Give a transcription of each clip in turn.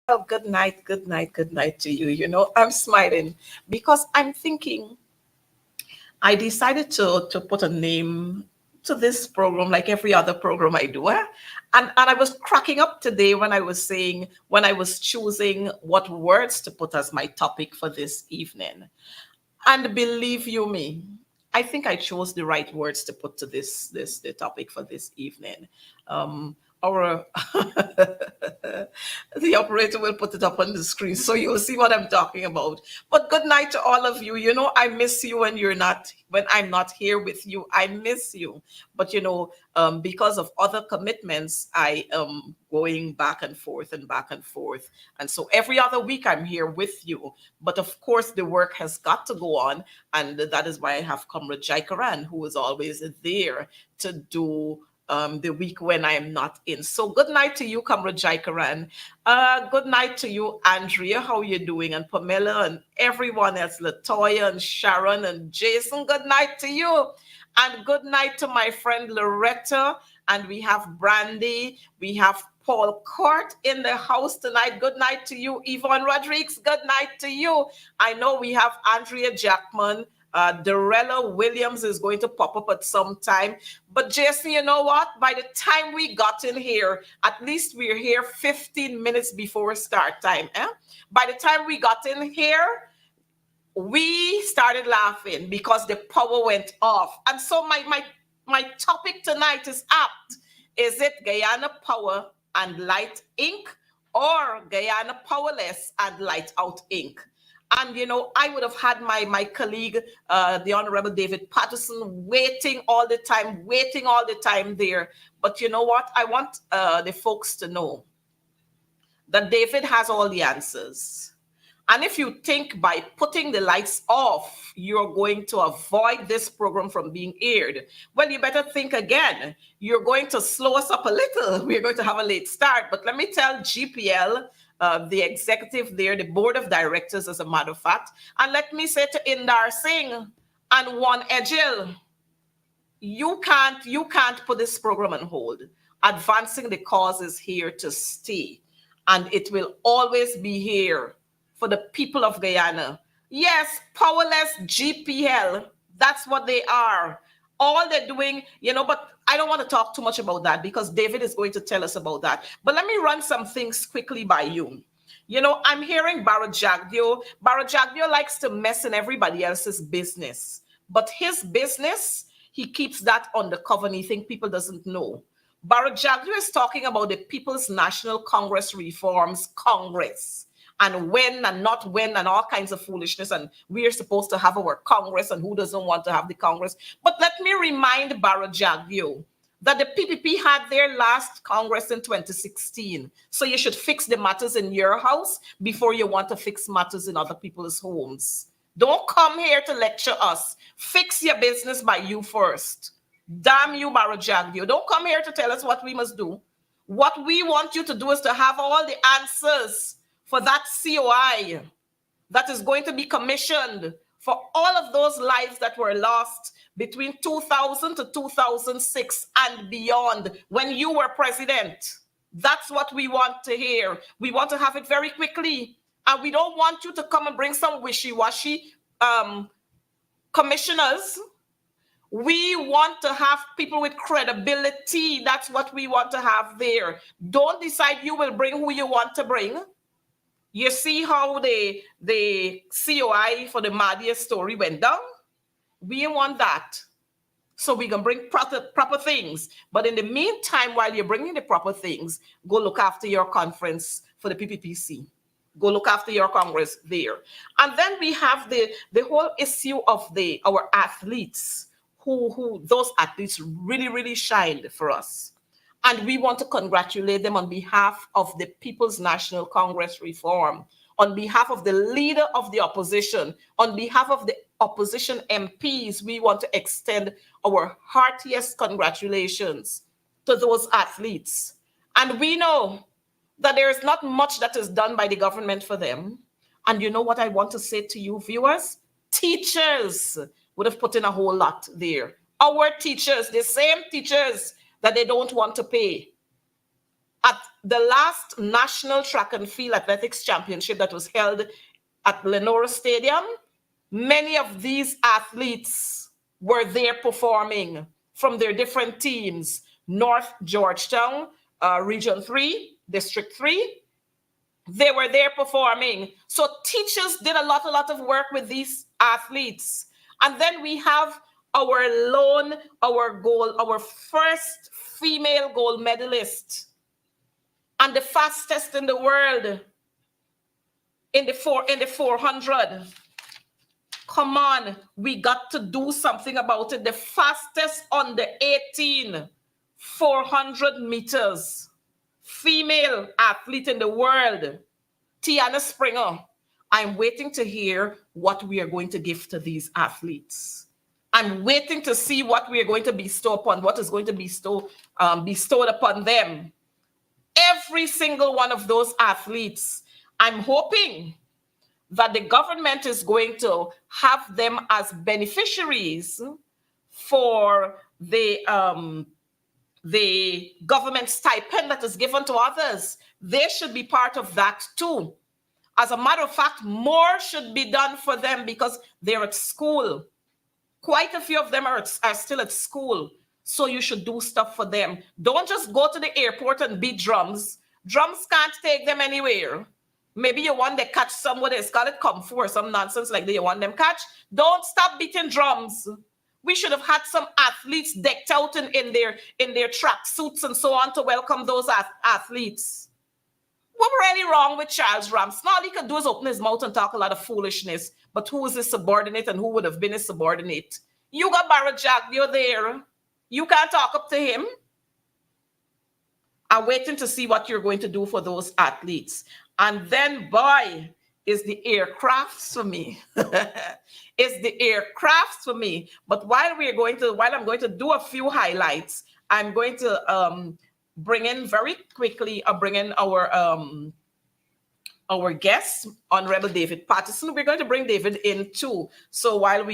Well, good night, good night, good night to you. I'm smiling because I'm thinking I decided to put a name to this program like every other program I do. And I was cracking up today when I was choosing what words to put as my topic for this evening. And believe you me, I think I chose the right words to put to the topic for this evening. Our the operator will put it up on the screen so you'll see what I'm talking about. But good night to all of you. I miss you when I'm not here with you. I miss you. But because of other commitments, I am going back and forth and back and forth. And so every other week I'm here with you. But of course, the work has got to go on. And that is why I have Comrade Jaikaran, who is always there to do the week when I am not in. So good night to you, Comrade Jaikaran. Good night to you, Andrea. How are you doing? And Pamela and everyone else, Latoya and Sharon and Jason. Good night to you. And good night to my friend Loretta. And we have Brandy. We have Paul Court in the house tonight. Good night to you, Yvonne Rodriguez. Good night to you. I know we have Andrea Jackman. Dorella Williams is going to pop up at some time. But Jason, you know what? By the time we got in here, at least we're here 15 minutes before start time. By the time we got in here, we started laughing because the power went off. And so my topic tonight is apt. Is it Guyana Power and Light Inc. or Guyana Powerless and Light Out Inc.? And, I would have had my colleague, the Honorable David Patterson, waiting all the time there. But you know what? I want the folks to know that David has all the answers. And if you think by putting the lights off, you're going to avoid this program from being aired, well, you better think again. You're going to slow us up a little. We're going to have a late start. But let me tell GPL, the executive there, the board of directors, as a matter of fact, and let me say to Indar Singh and Juan Ejil, you can't put this program on hold. Advancing the cause is here to stay, and it will always be here for the people of Guyana. Yes, powerless GPL. That's what they are. All they're doing, but I don't want to talk too much about that because David is going to tell us about that. But let me run some things quickly by you. I'm hearing Barra Jagdio. Barra Jagdio likes to mess in everybody else's business. But his business, he keeps that undercover and he thinks people doesn't know. Barra Jagdio is talking about the People's National Congress Reforms Congress. And when and not when and all kinds of foolishness. And we are supposed to have our Congress and who doesn't want to have the Congress. But let me remind Barra Jagdio that the PPP had their last Congress in 2016. So you should fix the matters in your house before you want to fix matters in other people's homes. Don't come here to lecture us. Fix your business by you first. Damn you, Barra Jagdio. Don't come here to tell us what we must do. What we want you to do is to have all the answers for that COI that is going to be commissioned for all of those lives that were lost between 2000 to 2006 and beyond when you were president. That's what we want to hear. We want to have it very quickly. And we don't want you to come and bring some wishy-washy commissioners. We want to have people with credibility. That's what we want to have there. Don't decide you will bring who you want to bring. You see how the COI for the Madia story went down? We want that. So we can bring proper things. But in the meantime, while you're bringing the proper things, go look after your conference for the PPPC. Go look after your Congress there. And then we have the whole issue of our athletes, who those athletes really, really shined for us. And we want to congratulate them on behalf of the People's National Congress Reform, on behalf of the leader of the opposition, on behalf of the opposition MPs. We want to extend our heartiest congratulations to those athletes. And we know that there is not much that is done by the government for them. And you know what I want to say to you, viewers? Teachers would have put in a whole lot there. Our teachers, the same teachers that they don't want to pay at the last National Track and Field Athletics Championship that was held at Lenora Stadium, many of these athletes were there performing from their different teams. North Georgetown, Region 3, District 3, they were there performing. So teachers did a lot of work with these athletes. And then we have our first female gold medalist and the fastest in the world in the 400. Come on, we got to do something about it. The fastest on the 18 400 meters female athlete in the world, Tiana Springer. I'm waiting to hear what we are going to give to these athletes. I'm waiting to see what we are going to bestow upon, what is going to be bestowed upon them. Every single one of those athletes, I'm hoping that the government is going to have them as beneficiaries for the government stipend that is given to others. They should be part of that too. As a matter of fact, more should be done for them because they're at school. Quite a few of them are still at school. So you should do stuff for them. Don't just go to the airport and beat drums. Drums can't take them anywhere. Maybe you want to catch somewhere, they call it kung fu or some nonsense like that you want them catch. Don't stop beating drums. We should have had some athletes decked out in their track suits and so on to welcome those athletes. What really wrong with Charles Ramsden? All he could do is open his mouth and talk a lot of foolishness. But who is his subordinate and who would have been his subordinate? You got Barrett Jack, you're there. You can't talk up to him. I'm waiting to see what you're going to do for those athletes. And then, boy, is the aircrafts for me. It's the aircrafts for me. But while I'm going to do a few highlights, I'm going to bring in very quickly, our guest, Honorable David Patterson. We're going to bring David in too. So while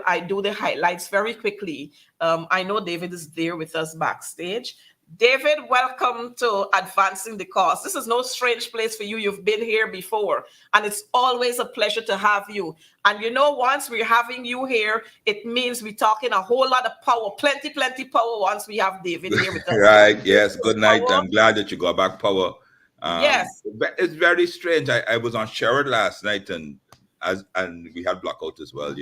I do the highlights very quickly, I know David is there with us backstage. David, welcome to Advancing the Cause. This is no strange place for you. You've been here before, and it's always a pleasure to have you. And you know, once we're having you here, it means we're talking a whole lot of power, plenty power once we have David here with us. Right, yes. Good night. Power. I'm glad that you got back power. Yes. It's very strange. I was on Sherrod last night and we had blackout as well,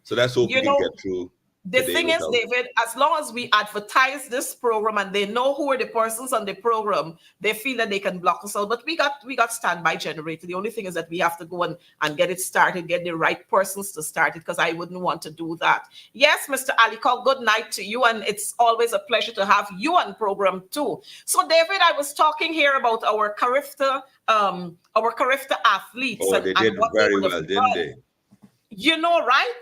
So let's hope we can get through. The thing is, David, as long as we advertise this program and they know who are the persons on the program, they feel that they can block us out. But we got standby generator. The only thing is that we have to go and get it started, get the right persons to start it, because I wouldn't want to do that. Yes, Mr. Alikok, good night to you, and it's always a pleasure to have you on program too. So, David, I was talking here about our Coretta athletes. Oh, they did very well, didn't they? You know, right?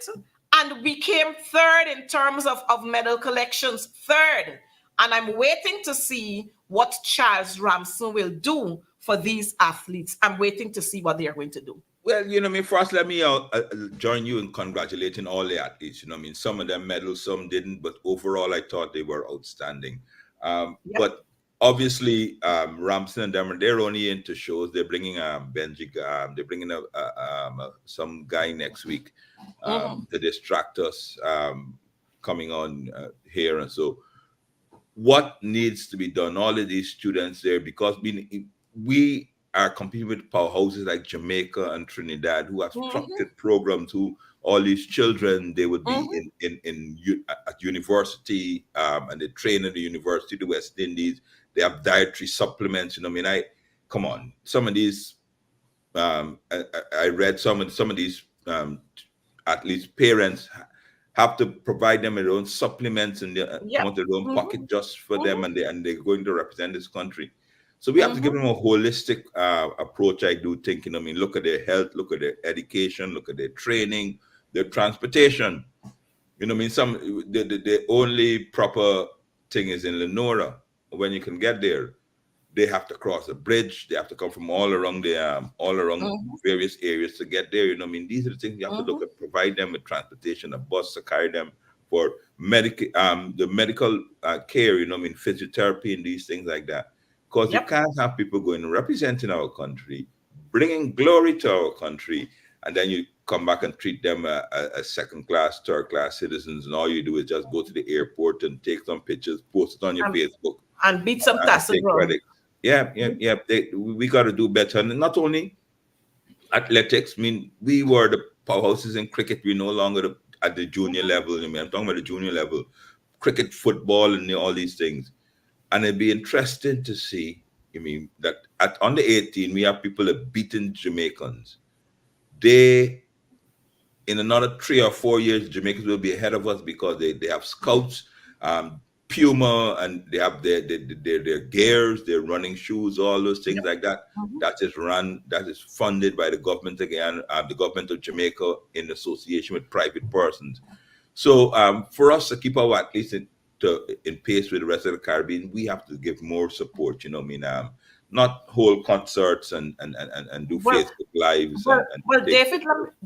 And we came third in terms of medal collections, third. And I'm waiting to see what Charles Ramsden will do for these athletes. I'm waiting to see what they are going to do. Well, first, let me join you in congratulating all the athletes. Some of them medaled, some didn't, but overall, I thought they were outstanding. Yep. But obviously, Ramsden and them, they're only into shows. They're bringing Benji, they're bringing some guy next week to distract us coming on here. And so what needs to be done? All of these students there, because we are competing with powerhouses like Jamaica and Trinidad who have structured programs, who all these children, they would be at university and they train in the University of the West Indies. They have dietary supplements. Come on. Some of these, I read some of these athletes' parents have to provide them their own supplements and come out their own pocket just for them, and they're going to represent this country. So we have to give them a holistic approach. I do think, look at their health, look at their education, look at their training, their transportation. The only proper thing is in Lenora. When you can get there, they have to cross a bridge. They have to come from all around various areas to get there. These are the things you have to look at. Provide them with transportation, a bus to carry them for the medical care. Physiotherapy and these things like that. because you Yep. can't have people going representing our country, bringing glory to our country, and then you come back and treat them as second class, third class citizens, and all you do is just go to the airport and take some pictures, post it on your And, Facebook, and beat some and take Tassadrum. credit. Yeah, yeah, yeah. We got to do better, and not only athletics. I mean, we were the powerhouses in cricket. We're no longer at the junior level. I mean, I'm talking about the junior level, cricket, football, and all these things. And it'd be interesting to see. I mean, that at under 18, we have people that beaten Jamaicans. They in another 3 or 4 years, Jamaicans will be ahead of us because they have scouts, Puma, and they have their gears, their running shoes, all those things Yep. like that. Mhm. That is funded by the government again, the government of Jamaica in association with private persons. So for us to keep our athletes in pace with the rest of the Caribbean, we have to give more support. You know, I mean, not hold concerts and do Well, Facebook lives well, and well, take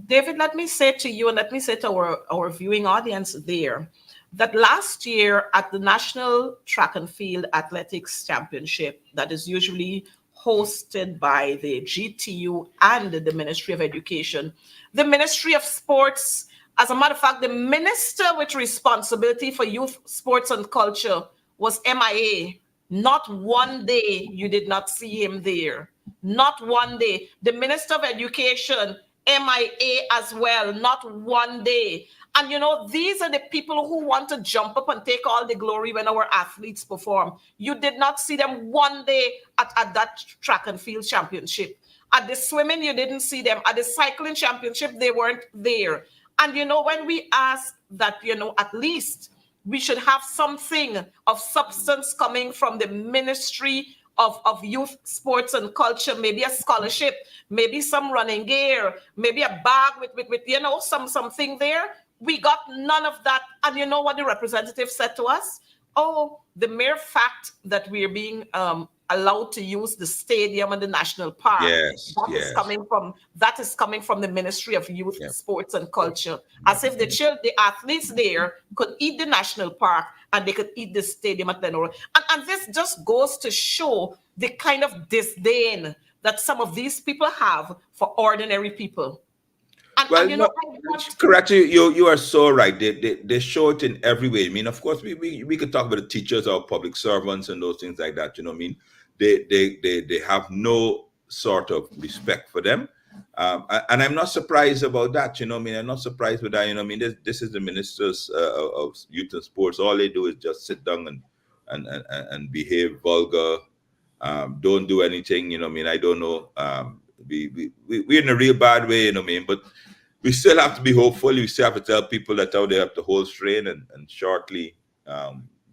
David, let me say to you, and let me say to our viewing audience there, that last year at the National Track and Field Athletics Championship, that is usually hosted by the GTU and the Ministry of Education, the Ministry of Sports, as a matter of fact, the minister with responsibility for youth, sports, and culture was MIA. Not one day you did not see him there. Not one day. The Minister of Education, MIA as well, not one day. And you know, these are the people who want to jump up and take all the glory when our athletes perform. You did not see them one day at that track and field championship. At the swimming, you didn't see them. At the cycling championship, they weren't there. And you know, when we ask that, you know, at least we should have something of substance coming from the Ministry of Youth, Sports, and Culture, maybe a scholarship, maybe some running gear, maybe a bag with you know, something there. We got none of that. And you know what the representative said to us? Oh, the mere fact that we're being allowed to use the stadium and the national park, yes, yes, that is coming from the Ministry of Youth, yeah, Sports, and Culture. As if the athletes there could eat the national park and they could eat the stadium at Lenore. And this just goes to show the kind of disdain that some of these people have for ordinary people. And Well, you know, no, I want correct. You are so right. They show it in every way. I mean, of course, we could talk about the teachers or public servants and those things like that. You know, what I mean, they have no sort of respect for them, and I'm not surprised about that. You know, what I mean, I'm not surprised with that. You know, what I mean, this is the ministers of youth and sports. All they do is just sit down and behave vulgar. Don't do anything. You know, what I mean, I don't know. We're in a real bad way. You know, what I mean, but we still have to be hopeful. We still have to tell people that out there have to hold strain, and shortly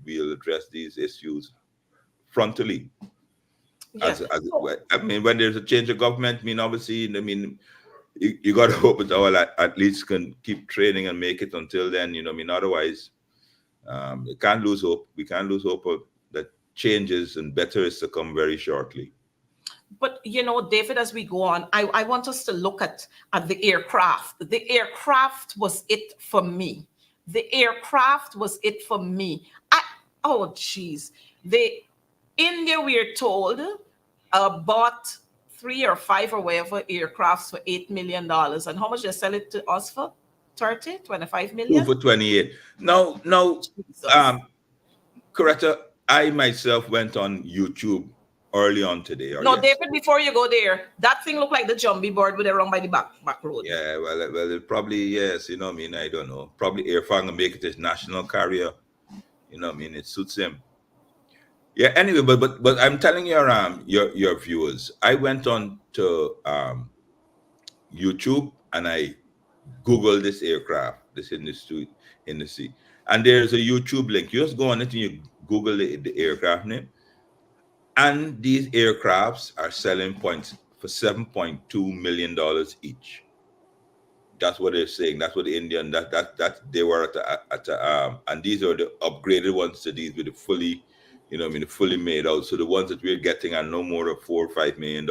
we'll address these issues frontally. yeah. So I mean, when there's a change of government, I mean, obviously, I mean, you got to hope that all athletes can keep training and make it until then. You know, I mean, otherwise, we can't lose hope. We can't lose hope that changes and better is to come very shortly. but you know, David, as we go on, I want us to look at the aircraft. The aircraft was it for me. The aircraft was it for me. Oh geez. The India, we are told, bought three or five or whatever aircrafts for $8 million. And how much they sell it to us for? 30, 25 Two million? for 28. Now, Jesus. um, Coretta, I myself went on YouTube early on today or No, David, yesterday. before you go there, that thing looked like the Jumbie bird with it run by the back road. Yeah, well, it probably yes. You know what I mean? I don't know. Probably Airfang and make it his national carrier. You know what I mean? It suits him. Yeah. Anyway, but I'm telling your viewers, I went on to YouTube and I Googled this aircraft, this in the street in the sea, and there's a YouTube link. You just go on it and you Google the aircraft name. And these aircrafts are selling points for $7.2 million each. That's what they're saying. That's what the Indian that they were and these are the upgraded ones to these with the fully, you know, I mean, the fully made out. So the ones that we're getting are no more than $4 or $5 million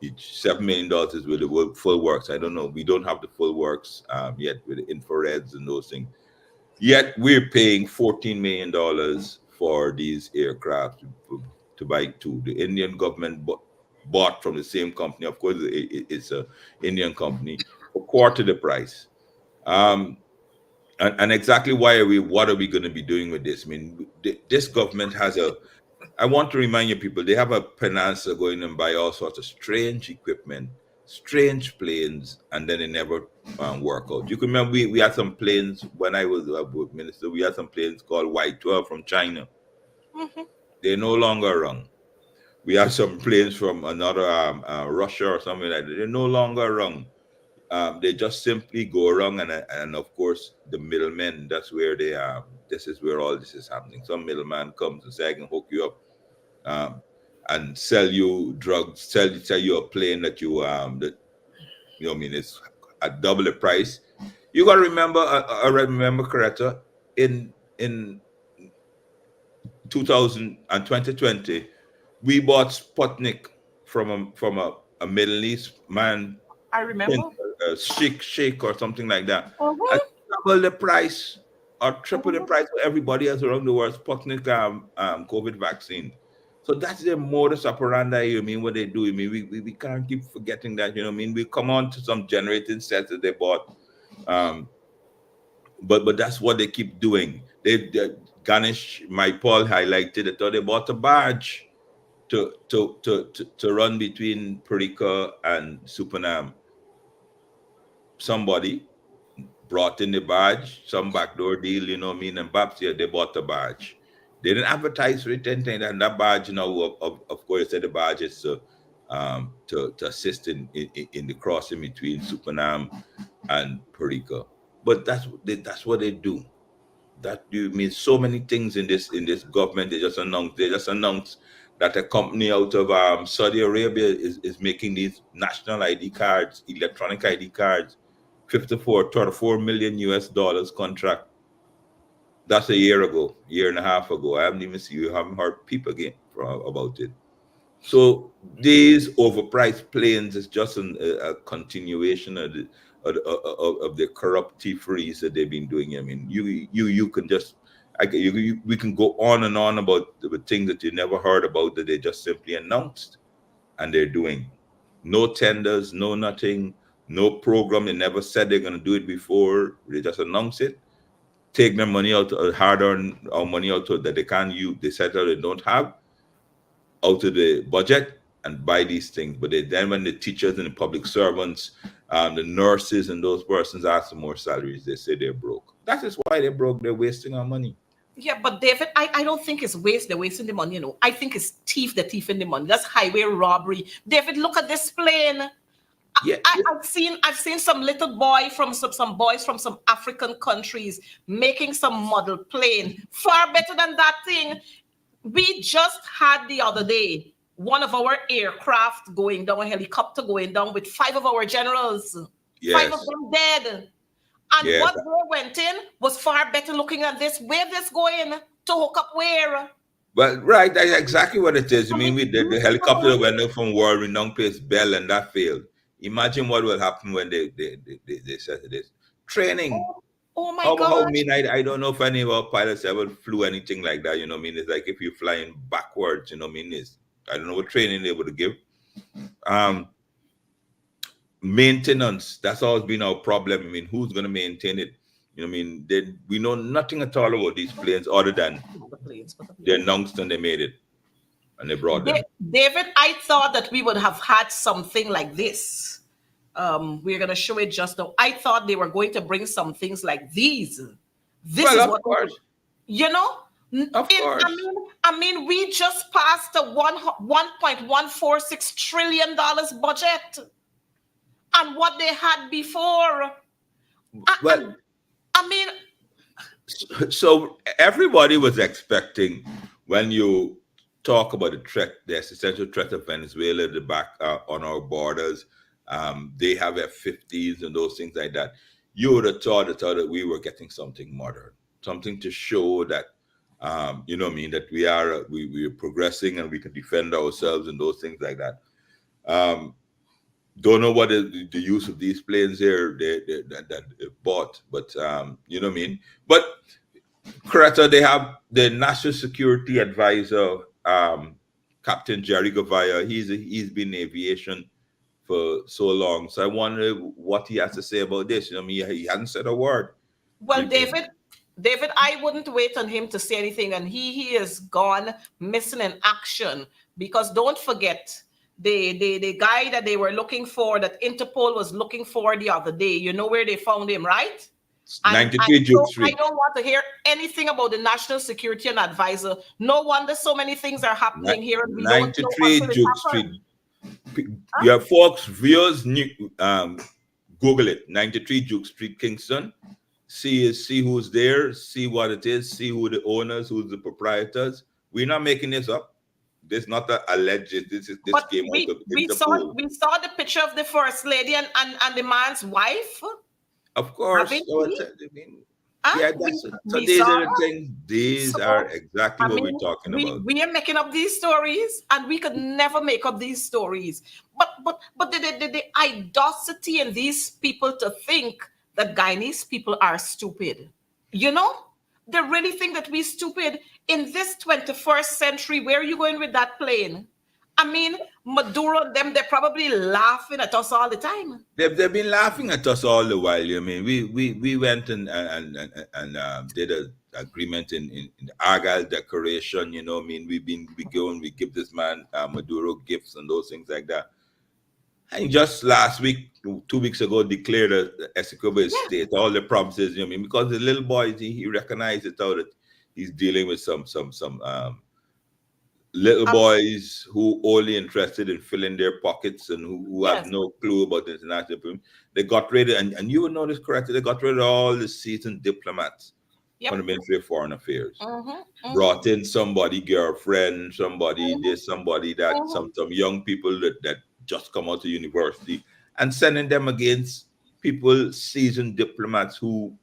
each. $7 million is with the full works. I don't know. We don't have the full works yet with the infrareds and those things. Yet we're paying $14 million for these aircraft to buy two. The Indian government bought from the same company. Of course, it's a Indian company for quarter the price. Um, and exactly why are we? What are we going to be doing with this? I mean, this government has a. I want to remind you people they have a peninsula going and buy all sorts of strange equipment, strange planes, and then they never work out. You can remember we had some planes when I was a minister. We had some planes called Y-12 from China. Mm-hmm. They're no longer around. We have some planes from another Russia or something like that. They're no longer around. They just simply go around, and of course the middlemen. That's where they are. This is where all this is happening. Some middleman comes and say, "I can hook you up um, and sell you drugs, sell you a plane that that I mean it's at double the price." You got to remember. I remember Coretta in 2000 and 2020, we bought Sputnik from a Middle East man, I remember. Sheikh or something like that, at Mm-hmm. double the price or triple the Mm-hmm. price for everybody else around the world. Sputnik COVID vaccine. So that's their modus operandi. You mean what they do? You mean we can't keep forgetting that. You know what I mean? We come on to some generating sets that they bought. Um, but that's what they keep doing. They Ganesh, my Paul highlighted it. They bought a barge to run between Perica and Supernam. Somebody brought in the barge, some backdoor deal, you know what I mean? And Babs here, they bought the barge. They didn't advertise for it, anything, and that barge, of course, said the barge is to assist in the crossing between Supernam and Perica. But that's what they do. That you mean so many things in this government. They just announced that a company out of Saudi Arabia is making these national ID cards, electronic ID cards, 34 million US dollars contract. That's a year ago, year and a half ago. I haven't even seen you haven't heard people again about it. So these overpriced planes is just a continuation of the corruptive freeze that they've been doing. I mean, you can just we can go on and on about the things that you never heard about that they just simply announced and they're doing. No tenders, no nothing, no program. They never said they're going to do it before. They just announce it, take their money out, hard earned our money out that they can't use. They said that they don't have out of the budget and buy these things. But then when the teachers and the public servants, the nurses and those persons ask for more salaries, they say they're broke. That is why they're broke. They're wasting our money. Yeah, but David, I don't think it's waste. They're wasting the money. I think it's thief. They're thieving the money. That's highway robbery. David, look at this plane. Yeah, yeah. I've seen some little boy from some boys from some African countries making some model plane far better than that thing. We just had the other day one of our aircraft going down, a helicopter going down with five of our generals, five of Yes, them dead. And yes. what they went in was far better looking than this. Where this going to hook up where? But right, that's exactly what it is. I I mean, mean, with the helicopter that went up from world renowned place Bell and that failed. Imagine what will happen when they said this. Training. oh, oh my How gosh. mean I don't know if any of our pilots ever flew anything like that, you know what I mean? It's like if you're flying backwards, you know what I mean? I don't know what training they would give. Um Maintenance, that's always been our problem. I mean, who's gonna maintain it? You know what I mean? We know nothing at all about these planes other than Not the planes, but the they planes. announced and they made it and they brought them. David, I thought that we would have had something like this. We're gonna show it just now. I thought they were going to bring some things like these. This Well, is of what course. you know. Of course. We just passed the 1.146 trillion budget, and what they had before. Well, And I mean, so everybody was expecting when you talk about the threat, the existential threat of Venezuela, the back on our borders, they have F-15s and those things like that. You would have thought that we were getting something modern, something to show that, you know what I mean, that we are progressing and we can defend ourselves and those things like that. Um, don't know what is the use of these planes here that they bought, but you know what I mean. But Coretta, they have the national security advisor. Captain Jerry Gavaya. He's been in aviation for so long. So I wonder what he has to say about this. You know, I mean, he hasn't said a word. Well, You mean, David, I wouldn't wait on him to say anything, and he is gone missing in action. Because don't forget the guy that they were looking for, that Interpol was looking for the other day. You know where they found him, right? And 93 Duke so I Street. don't want to hear anything about the national security and advisor. No wonder so many things are happening here, and we don't know 93 until it Duke Street. happens. Huh? Your folks, viewers, Google it. 93 Duke Street, Kingston. See who's there. See what it is. See who the owners, who's the proprietors. We're not making this up. This is not a alleged. This But came out of we saw Interpol. the picture of the first lady and the man's wife, Of course. haven't So we? I mean, Huh? yeah, that's it. So We these saw are the her. things. These So are exactly I what we're mean, talking about. we are making up these stories, and we could never make up these stories. But the audacity in these people to think that Guyanese people are stupid. You know, they really think that we're stupid in this 21st century. Where are you going with that plane? I mean, Maduro and them, they're probably laughing at us all the time. They've been laughing at us all the while. I mean, we went and did a agreement in the Argyle Declaration. You know, I mean, we go and we give this man Maduro gifts and those things like that. And just last week, 2 weeks ago, declared a Essequibo Yeah. state, all the promises. You know, I mean, because the little boy, he recognized it out that he's dealing with some little boys who only interested in filling their pockets and who have Yes. no clue about the international problem. They got rid of, and you would know this correctly, they got rid of all the seasoned diplomats Yep. from the Ministry of Foreign Affairs. Mm-hmm. Brought in somebody, girlfriend, somebody this, somebody that, Mm-hmm. some young people that just come out of university, and sending them against people, seasoned diplomats who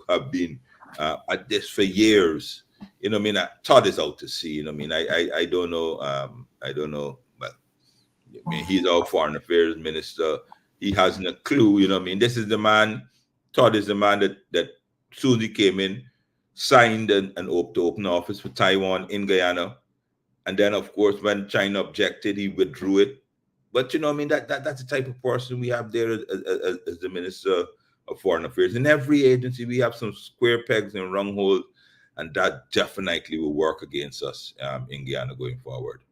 have been at this for years. You know, I mean, Todd is out to sea. You know, I mean, I don't know. I don't know. But I mean, he's our foreign affairs minister. He hasn't a clue. You know, I mean, this is the man. Todd is the man that soon he came in, signed an oath to open office for Taiwan in Guyana, and then of course when China objected, he withdrew it. But you know, I mean, that's the type of person we have there as the minister of foreign affairs. In every agency, we have some square pegs and round holes, and that definitely will work against us in Guyana going forward.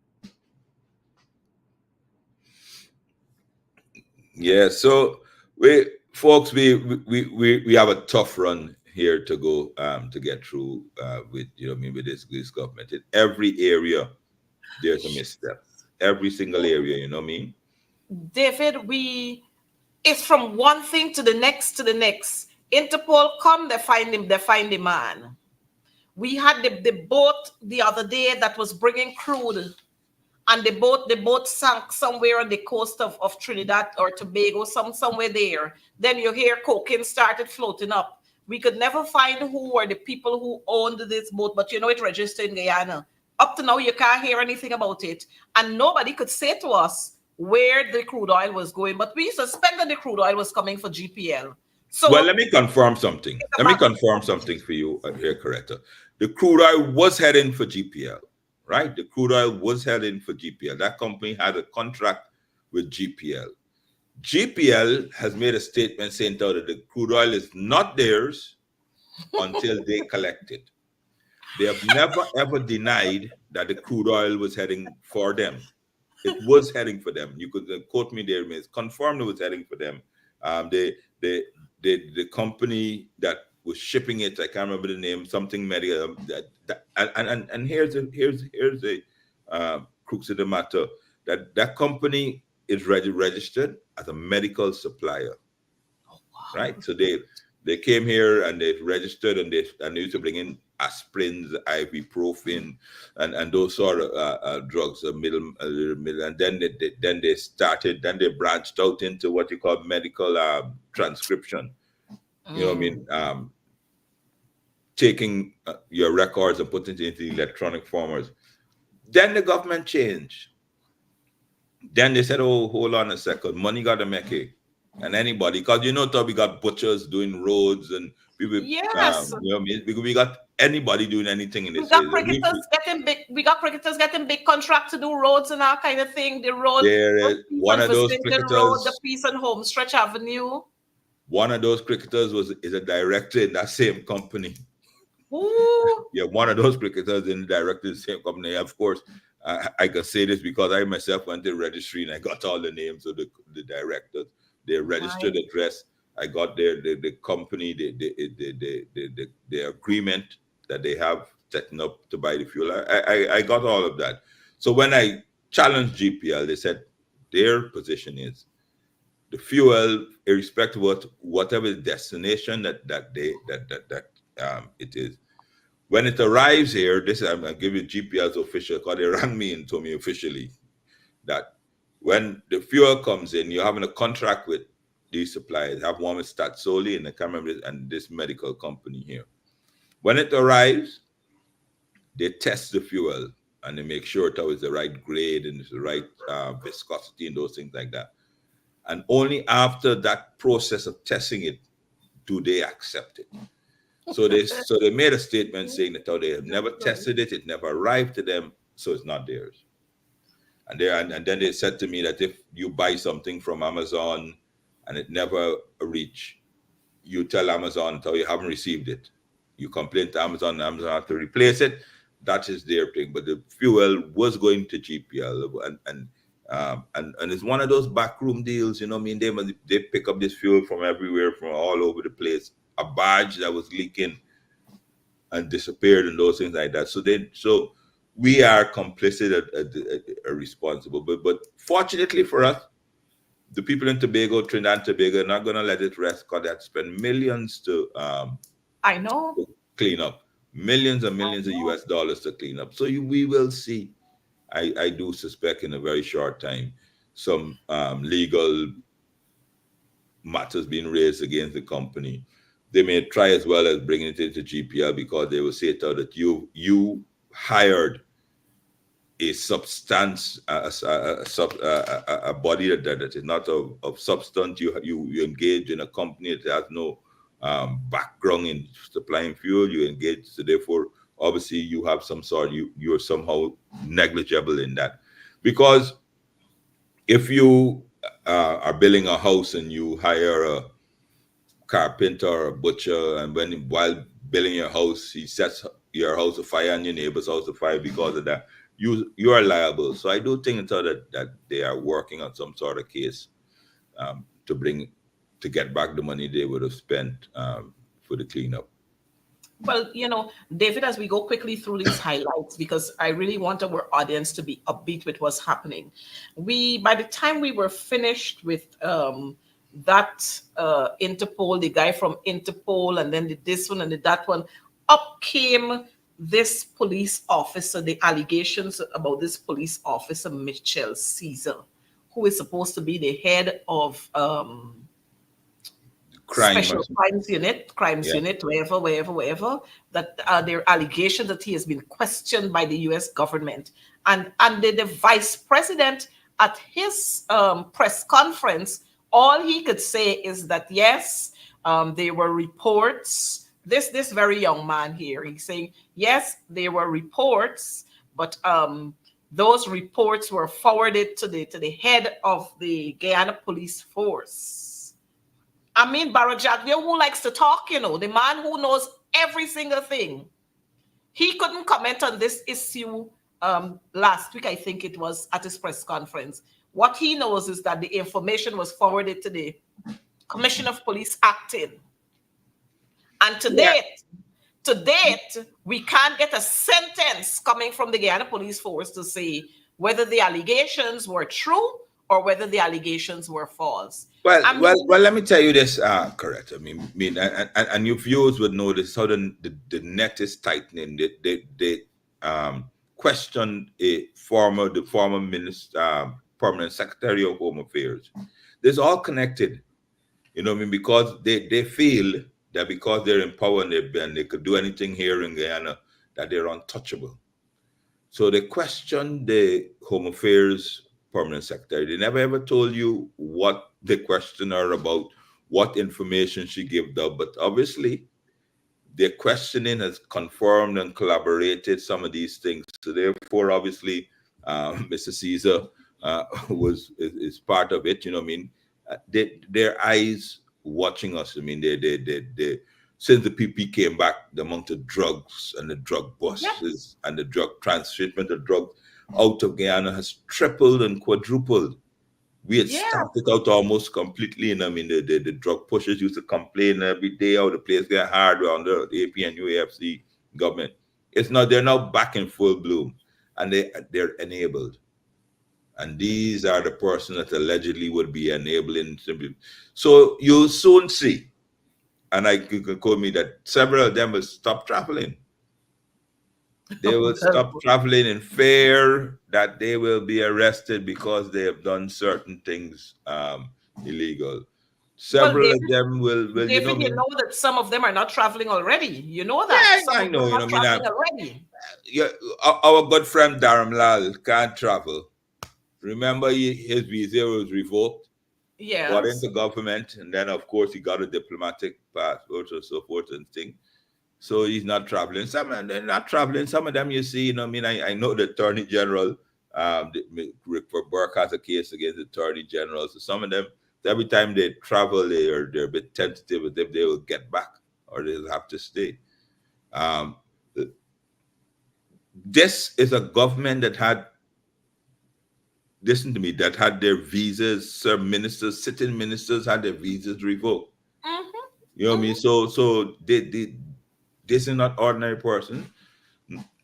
Yeah, so folks, we have a tough run here to go to get through with, you know, I mean, with this government. In every area, there's a misstep. Every single area, you know what I mean? David, it's from one thing to the next to the next. Interpol come, they find him, they find the man. We had the boat the other day that was bringing crude, and the boat sank somewhere on the coast of Trinidad or Tobago, somewhere there. Then you hear cocaine started floating up. We could never find who were the people who owned this boat, but you know it registered in Guyana. Up to now, you can't hear anything about it, and nobody could say to us where the crude oil was going. But we suspected the crude oil was coming for GPL. Well, So let me confirm something. Let me confirm something for you here, Coretta. The crude oil was heading for GPL, right? The crude oil was heading for GPL. That company had a contract with GPL. GPL has made a statement saying that the crude oil is not theirs until they collect it. They have never ever denied that the crude oil was heading for them. It was heading for them. You could quote me there, it's confirmed it was heading for them. The company that was shipping it, I can't remember the name, something medical. And here's the crux of the matter, that company is registered as a medical supplier, right? So they came here and they registered, and they used to bring in aspirins, ibuprofen, and those sort of drugs, middle, and then they branched out into what you call medical transcription. You know what I mean? Taking your records and putting it into electronic formats. Then the government changed. Then they said, "Oh, hold on a second, money got to make it." And anybody, because you know, we got butchers doing roads and people, yes, you know what I mean? Because we got anybody doing anything in We this got area. cricketers getting big. We got cricketers getting big contract to do roads and all kind of thing. The road, There the is Peace one and of those Vicinton Road, the cricketers. Peace and Homestretch Avenue. One of those cricketers is a director in that same company. Ooh, Yeah, one of those cricketers in the director in the same company. Of course, I can say this because I myself went to the registry and I got all the names of the directors, their registered my. address. I got the company, the agreement that they have setting up to buy the fuel. I got all of that. So when I challenged GPL, they said their position is the fuel, irrespective of whatever destination that it is. When it arrives here, this I'm gonna give you GPL's official because they rang me and told me officially that when the fuel comes in, you're having a contract with these suppliers. I have one with Stat Soli and the camera and this medical company here. When it arrives, they test the fuel and they make sure it is the right grade and it's the right viscosity and those things like that. And only after that process of testing it do they accept it. So they made a statement saying that they have never tested it, it never arrived to them, so it's not theirs. And then they said to me that if you buy something from Amazon and it never reach, you tell Amazon until you haven't received it. You complain to Amazon, and Amazon have to replace it. That is their thing. But the fuel was going to GPL, and it's one of those backroom deals. You know what I mean? They pick up this fuel from everywhere, from all over the place. A barge that was leaking and disappeared, and those things like that. So we are complicit and responsible. But fortunately for us, the people in Tobago, Trinidad and Tobago, are not going to let it rest because they had to spend millions I know. to clean up, millions and millions of US dollars to clean up. So we will see. I do suspect in a very short time some legal matters being raised against the company. They may try as well as bringing it into GPL because they will say to her that you hired a substance, a body that is not of substance. You engage in a company that has no background in supplying fuel. You engage, so therefore, obviously, you have some sort. You're somehow negligible in that, because if you are building a house and you hire a carpenter or a butcher, and while building your house, he sets your house afire and your neighbor's house afire because of that, you are liable. So I do think that they are working on some sort of case to get back the money they would have spent for the cleanup. Well, David, as we go quickly through these highlights, because I really want our audience to be upbeat with what's happening. By the time we were finished with that Interpol, the guy from Interpol, and then this one and that one, up came this police officer, the allegations about this police officer, Mitchell Caesar, who is supposed to be the head of special crimes unit, wherever, that there are allegations that he has been questioned by the US government. And the vice president at his press conference, all he could say is that, yes, there were reports. This very young man here, he's saying, yes, there were reports, but those reports were forwarded to the head of the Guyana Police Force. I mean, Barajaglia, who likes to talk, the man who knows every single thing. He couldn't comment on this issue last week, I think it was, at his press conference. What he knows is that the information was forwarded to the Commissioner of Police acting. And to date, we can't get a sentence coming from the Guyana Police Force to say whether the allegations were true or whether the allegations were false. Well, let me tell you this, Coretta. I mean, and your viewers would know this. How the net is tightening. They questioned the former minister, permanent secretary of Home Affairs. This all connected. You know what I mean? Because they feel that because they're in power and they could do anything here in Guyana, that they're untouchable. So they questioned the Home Affairs permanent secretary. They never ever told you what they questioned her about, what information she gave up. But obviously, their questioning has confirmed and collaborated some of these things. So therefore, obviously, Mr. Caesar is part of it. You know what I mean? Their eyes watching us. I mean, they since the PP came back, the amount of drugs and the drug Yep. busts and the drug transshipment of drugs out of Guyana has tripled and quadrupled. We had Yeah. stamped it out almost completely. And I mean, the drug pushers used to complain every day how the place get hard around the AP and UAFC government. It's not, they're now back in full bloom and they're enabled. And these are the persons that allegedly would be enabling simply. So you'll soon see, and you can quote me, that several of them will stop traveling. They will stop traveling in fear that they will be arrested because they have done certain things illegal. Well, Several of David, them will you know David, me. you know that some of them are not traveling already. You know that Yeah, some I of them know, are you know not me. traveling already. Yeah, our good friend Dharam Lal can't travel. Remember, his visa was revoked, got Yes. into government, and then, of course, he got a diplomatic passport or so forth and things. So he's not traveling. Some of them not traveling. Some of them, you see, you know, I mean, I know the Attorney General, Rick Burke has a case against the Attorney General. So some of them, every time they travel, they're a bit tentative as if they will get back or they'll have to stay. Um, this is a government that had, listen to me, that had their visas, some ministers, sitting ministers had their visas revoked. Mm-hmm. You know what I mean? Mm-hmm. So this is not ordinary person.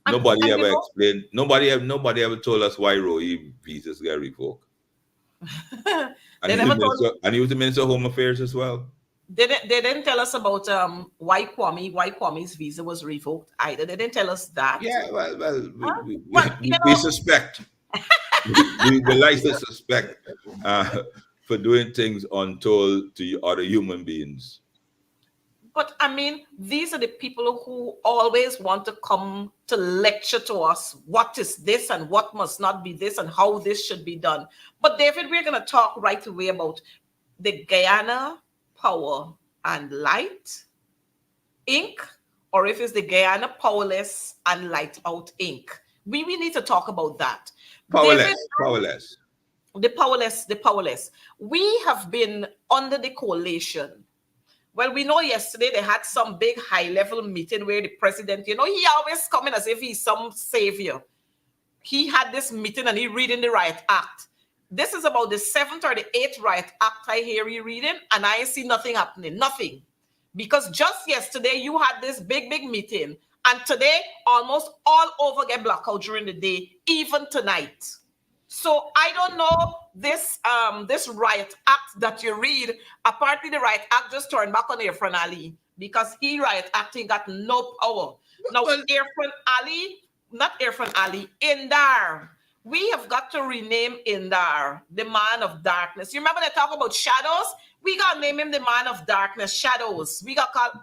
Nobody And you ever know, explained. Nobody ever told us why Roe visas got revoked. And they never told. he was the minister of Home Affairs as well. They didn't tell us about why Kwame's visa was revoked either. They didn't tell us that. Yeah, well, Huh? Well, we suspect. We like to suspect for doing things untold to other human beings. but I mean, these are the people who always want to come to lecture to us what is this and what must not be this and how this should be done. But David, we're going to talk right away about the Guyana Power and Light Inc., or if it's the Guyana Powerless and Light Out Inc. We need to talk about that. Powerless, David, powerless. the powerless. We have been under the coalition. Well, we know yesterday they had some big high-level meeting where the president, he always coming as if he's some savior. He had this meeting and he reading the Riot Act. This is about the 7th or the 8th Riot Act I hear you reading, and I see nothing happening, nothing. Because just yesterday you had this big meeting, and today almost all over get blackout during the day, even tonight. So I don't know this Riot Act that you read. Apparently the Riot Act just turned back on Irfan Ali because he Riot Acting got no power. Now Irfan Ali, not Irfan Ali, Indar. We have got to rename Indar the man of darkness. You remember they talk about shadows? We gotta name him the man of darkness, shadows. We gotta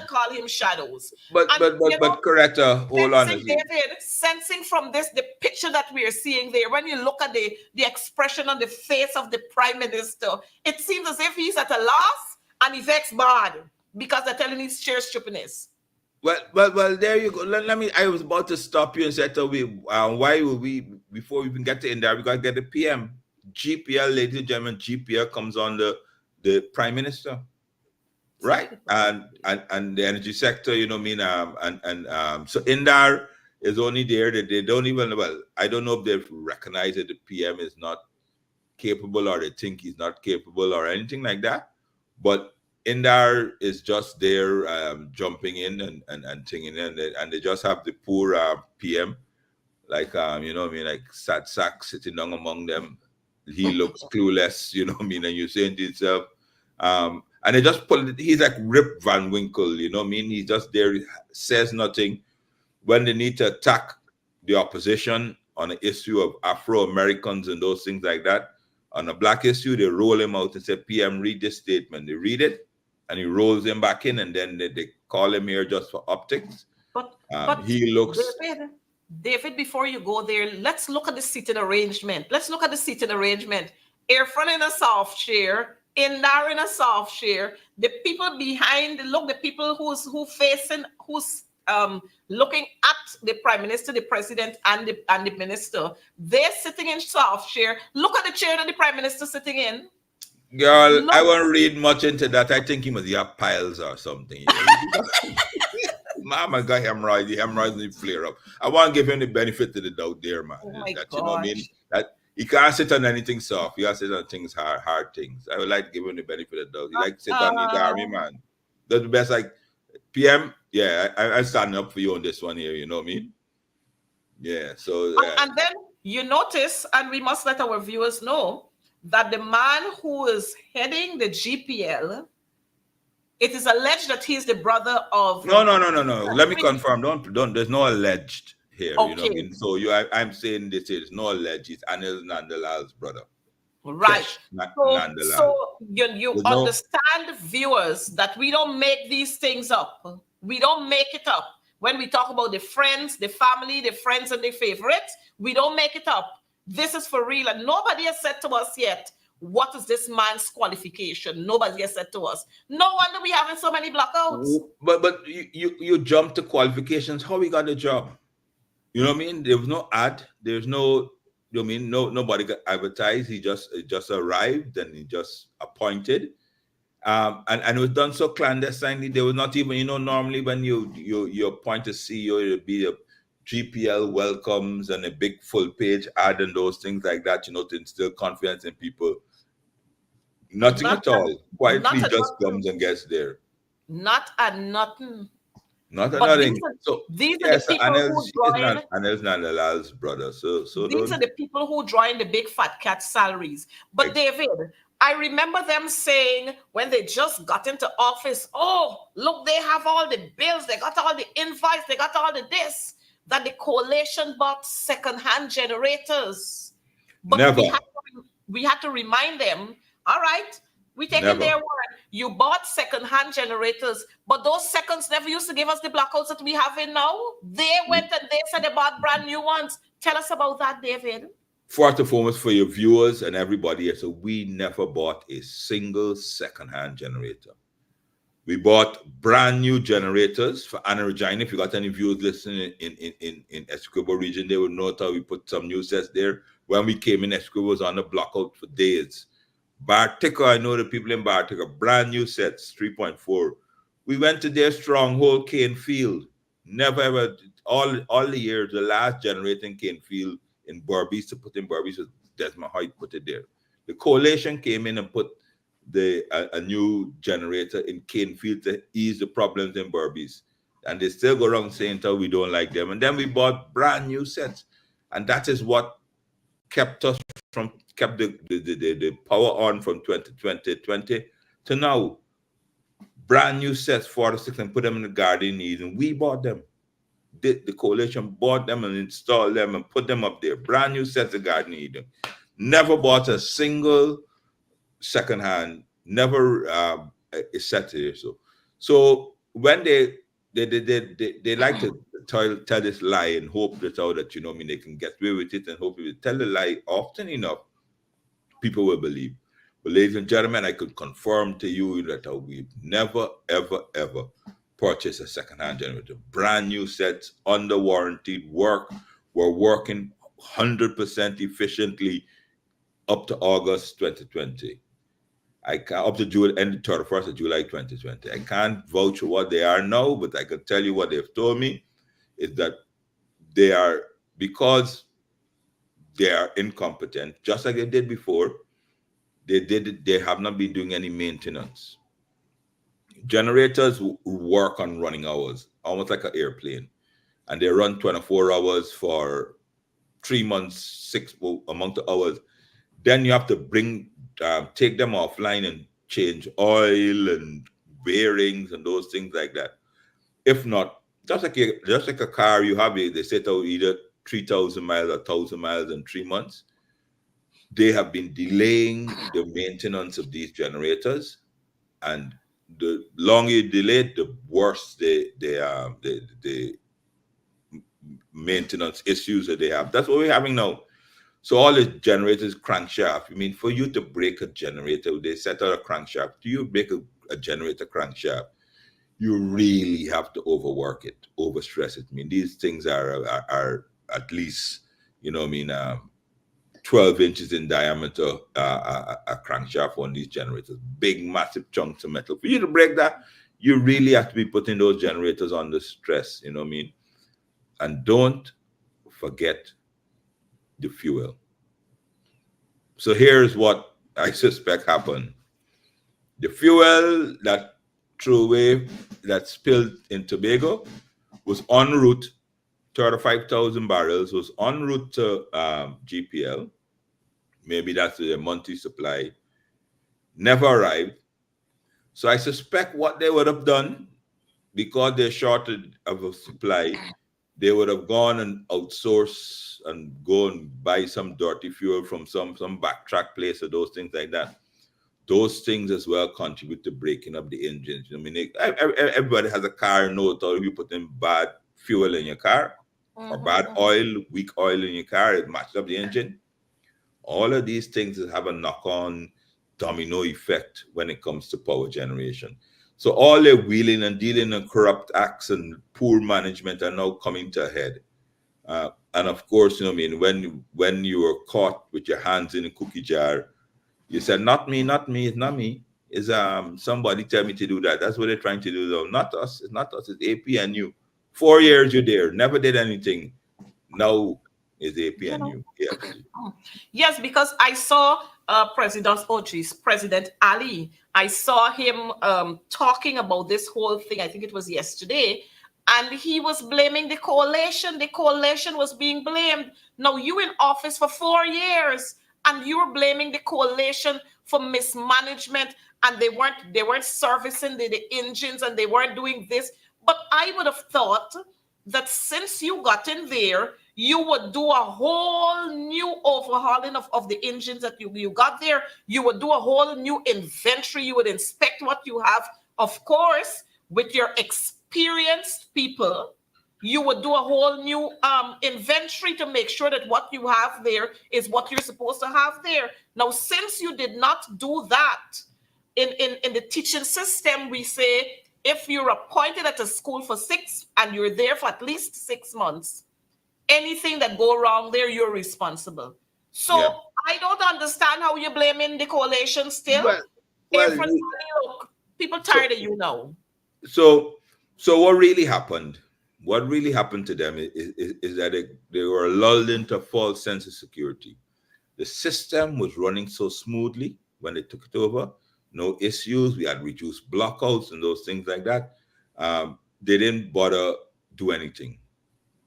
call him Shadows. But Coretta, hold on. David, sensing from this the picture that we are seeing there, when you look at the expression on the face of the Prime Minister, it seems as if he's at a loss and he's ex-bad because they're telling his sheer stupidness. Well, there you go. Let me. I was about to stop you and say, why will we, before we even get to India, we gotta get the PM. GPL, ladies and gentlemen, GPL comes on the Prime Minister. Right, and the energy sector, you know what I mean, so Indar is only there that they don't even, well, I don't know if they've recognized that the PM is not capable or they think he's not capable or anything like that, but Indar is just there jumping in and singing in, and they just have the poor PM, like you know what I mean, like Sad Sack sitting down among them. He looks clueless, you know what I mean, and you're saying to yourself, and they just put it, he's like Rip Van Winkle, you know what I mean? He's just there, says nothing. When they need to attack the opposition on an issue of Afro-Americans and those things like that, on a black issue, they roll him out and say, PM, read this statement. They read it, and he rolls him back in, and then they call him here just for optics. But he looks... David, before you go there, let's look at the seating arrangement. Irfan in a soft chair, in Darina soft share, the people behind, look, the people who's looking at the prime minister, the president, and the minister, they're sitting in soft share. Look at the chair that the prime minister sitting in. Girl, I Look, won't read much into that. I think he must have piles or something. Mama got hemorrhoids, the hemorrhoids need flare up. I want to give him the benefit of the doubt there, man. oh my That, you know what I mean? gosh. That he can't sit on anything soft. He has to sit on things hard things. I would like to give him the benefit of the doubt. He like to sit on the army, Um, man. That's the best. Like PM, yeah, I stand up for you on this one here. You know what I mean? Yeah. So and then you notice, and we must let our viewers know that the man who is heading the GPL, it is alleged that he's the brother of. no. Let me confirm. Don't. There's no alleged here. You know what I Okay, mean? So I'm saying this here. There's no alleged. It's Anil Nandalal's brother, right. Kesh So Nandalal. you There's no. understand, viewers, that we don't make these things up. We don't make it up. When we talk about the friends, the family, the friends and the favorites, we don't make it up. This is for real, and nobody has said to us yet, what is this man's qualification? Nobody has said to us. No wonder we having so many blackouts. But you jump to qualifications. How he got the job? You know what I mean? There was no ad. There's no. You know what I mean? Nobody got advertised. He just arrived and he just appointed. And it was done so clandestinely. They were not even, normally when you appoint a CEO, it'll be a GPL welcomes and a big full page ad and those things like that, to instill confidence in people. Nothing Not at all. not Quietly a just nothing. comes and gets there. Not a nothing. Not But nothing. So these are the yes, people who join. Anel's Nandalal's brother. So These are don't. the people who join the big fat cat salaries. But ex- David, I remember them saying when they just got into office, oh, look, they have all the bills, they got all the invites, they got all the this, that the coalition bought second-hand generators. But Never, we had to remind them, all right, we taking never. their word. You bought second-hand generators, but those seconds never used to give us the blackouts that we have in now. They went and they said they bought brand new ones. Tell us about that, David. First and foremost, for your viewers and everybody here, so we never bought a single second-hand generator. We bought brand new generators for Anna Regina. If you got any viewers listening in Escobar region, they would know how we put some new sets there. When we came in, Escobar was on the blockout for days. Bartica, I know the people in Bartica, brand new sets, 3.4. We went to their stronghold, Cane Field. Never ever, all the years, the last generator in Cane Field in Berbice, to put in Berbice was Desmond Hoyt put it there. The coalition came in and put a new generator in Cane Field to ease the problems in Berbice. And they still go around saying how we don't like them. And then we bought brand new sets. And that is what kept the power on from 2020 to now. Brand new sets, 46, and put them in the garden needs. And we bought them. The coalition bought them and installed them and put them up there. Brand new sets of garden needs. Never bought a single secondhand, never a set here. So when they like to tell this lie and hope that they can get away with it, and hope if you tell the lie often enough, people will believe. But ladies and gentlemen, I could confirm to you that we've never, ever purchased a second-hand generator. Brand new sets, under warranty, we're working 100% efficiently up to August 2020. Up to June, end 31st of July 2020. I can't vouch for what they are now, but I can tell you what they've told me is that they are, because they are incompetent, just like they did before. They have not been doing any maintenance. Generators work on running hours, almost like an airplane, and they run 24 hours for 3 months, six amount of hours. Then you have to take them offline and change oil and bearings and those things like that. If not, just like a car, you have they set out either 3,000 miles or 1,000 miles in 3 months. They have been delaying the maintenance of these generators, and the longer you delay it, the worse the maintenance issues that they have. That's what we're having now. So all the generators crankshaft. I mean, for you to break a generator, they set out a crankshaft. Do you break a generator crankshaft? You really have to overwork it, overstress it. I mean, these things are at least, 12 inches in diameter, a crankshaft on these generators. Big, massive chunks of metal. For you to break that, you really have to be putting those generators under stress, you know what I mean? And don't forget the fuel. So here's what I suspect happened. The fuel that threw away, that spilled in Tobago, was en route. 35,000 barrels was en route to GPL. Maybe that's a monthly supply. Never arrived. So I suspect what they would have done, because they're shorted of a supply, they would have gone and outsourced and go and buy some dirty fuel from some backtrack place or those things like that. Those things as well contribute to breaking up the engines. I mean, everybody has a car, knows how you put in bad fuel in your car, or bad oil, weak oil in your car, it matches up the engine. All of these things have a knock-on domino effect when it comes to power generation. So all the wheeling and dealing and corrupt acts and poor management are now coming to a head. And of course, when you were caught with your hands in a cookie jar, you said, not me, it's not me. It's somebody tell me to do that. That's what they're trying to do, though. Not us. It's not us. It's AP and you. 4 years you're there, never did anything. Now is AP and you. Yes. Yes, because I saw President Ali. I saw him talking about this whole thing. I think it was yesterday, and he was blaming the coalition. The coalition was being blamed. Now you in office for 4 years, and you're blaming the coalition for mismanagement, and they weren't servicing the engines, and they weren't doing this. But I would have thought that since you got in there, you would do a whole new overhauling of the engines that you got there. You would do a whole new inventory. You would inspect what you have. Of course, with your experienced people, you would do a whole new inventory to make sure that what you have there is what you're supposed to have there. Now, since you did not do that, in the teaching system, we say if you're appointed at a school for 6 and you're there for at least 6 months, anything that go wrong there, you're responsible. So yeah. I don't understand how you're blaming the coalition still. Look, people tired of you now. So what really happened? What really happened to them is that they were lulled into a false sense of security. The system was running so smoothly when they took it over. No issues. We had reduced blockouts and those things like that. They didn't bother do anything.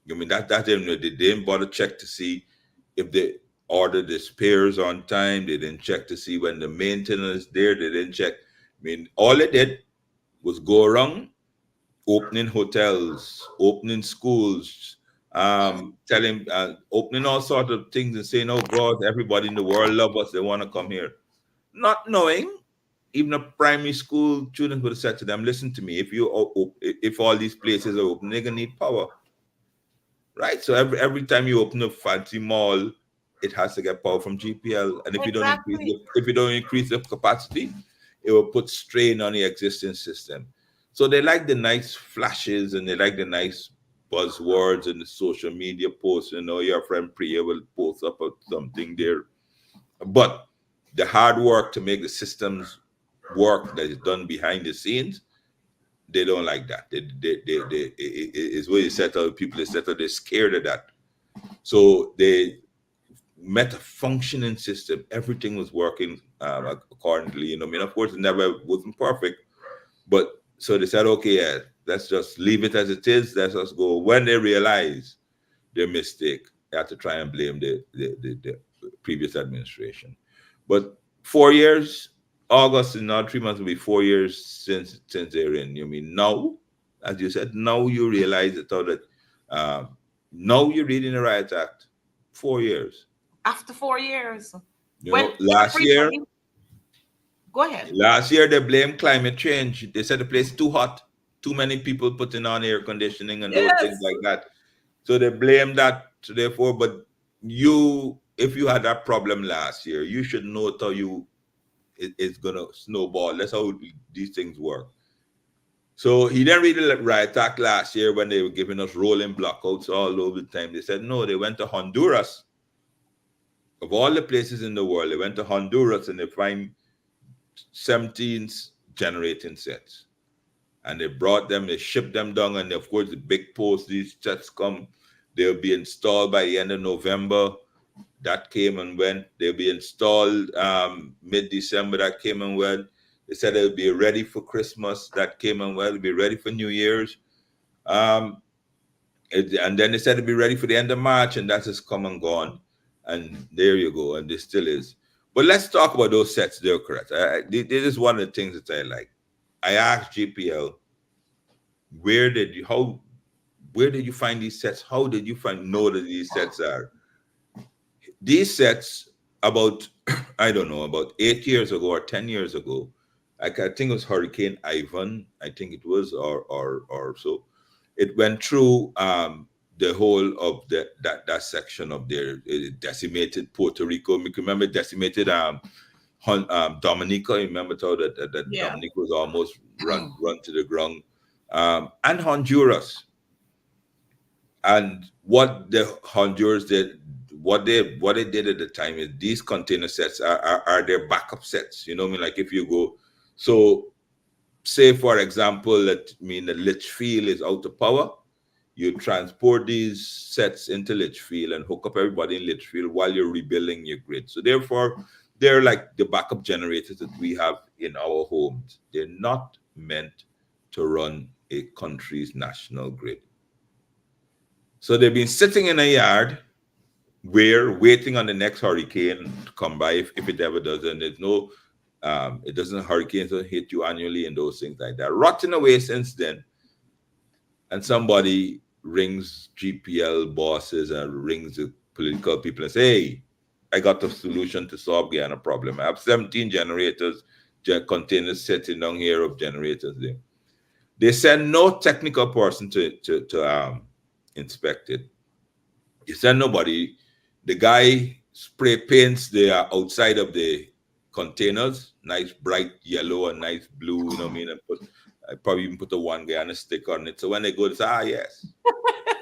I mean, they didn't bother check to see if they ordered the spares on time. They didn't check to see when the maintenance is there. They didn't check. I mean, all they did was go around opening hotels, opening schools, opening all sorts of things and saying, oh God, everybody in the world love us. They want to come here. Not knowing, even a primary school student would have said to them, listen to me, if all these places are open, they're going to need power. Right? So every time you open a fancy mall, it has to get power from GPL. And if you don't increase the capacity, it will put strain on the existing system. So they like the nice flashes and they like the nice buzzwords and the social media posts. Your friend Priya will post up something there. But the hard work to make the systems work that is done behind the scenes, they don't like that. It's what you said to people. They said they're scared of that. So they met a functioning system. Everything was working accordingly. Of course, it never wasn't perfect, but so they said, okay, yeah, let's just leave it as it is. Let's just go. When they realize their mistake, they had to try and blame the previous administration. But 4 years. August in now 3 months will be 4 years since they're in. Now, as you said, now you realize that now you're reading the Riot Act. 4 years. After 4 years. Last year. Go ahead. Last year they blamed climate change. They said the place is too hot, too many people putting on air conditioning and those things like that. So they blame that. So therefore, but you if you had that problem last year, you should know how it's gonna snowball. That's how these things work. So he didn't really right attack last year when they were giving us rolling blockouts all over the time. They said no, they went to Honduras. Of all the places in the world, they went to Honduras and they find 17 generating sets. And they brought them, they shipped them down, and of course the big post, these sets come, they'll be installed by the end of November. That came and went. They'll be installed mid-December. That came and went. They said they'll be ready for Christmas. That came and went. They'll be ready for New Year's. And then they said they'll be ready for the end of March, and that has come and gone. And there you go. And this still is. But let's talk about those sets there, Coretta. This is one of the things that I like. I asked GPL, where did you find these sets? How did you know that these sets are? These sets, about, I don't know, about 8 years ago or 10 years ago, I think it was Hurricane Ivan, I think it was, or so. It went through the whole of that section of there. It decimated Puerto Rico. You remember, decimated Dominica. You remember how that Dominica was almost run to the ground, and Honduras. And what the Honduras did, what they did at the time is these container sets are their backup sets. You know what I mean? Like if you go, so say for example that the Litchfield is out of power, you transport these sets into Litchfield and hook up everybody in Litchfield while you're rebuilding your grid. So therefore, they're like the backup generators that we have in our homes. They're not meant to run a country's national grid. So they've been sitting in a yard waiting on the next hurricane to come by, if it ever does. And there's no, hurricanes don't hit you annually and those things like that. Rotting away since then. And somebody rings GPL bosses and rings the political people and say, hey, I got the solution to solve Guyana problem. I have 17 generators, containers sitting down here of generators there. They send no technical person to inspect it. You send nobody. The guy spray paints the outside of the containers, nice bright yellow and nice blue, you know what I mean? I probably even put a one Guyana sticker on it. So when they go, they say, yes,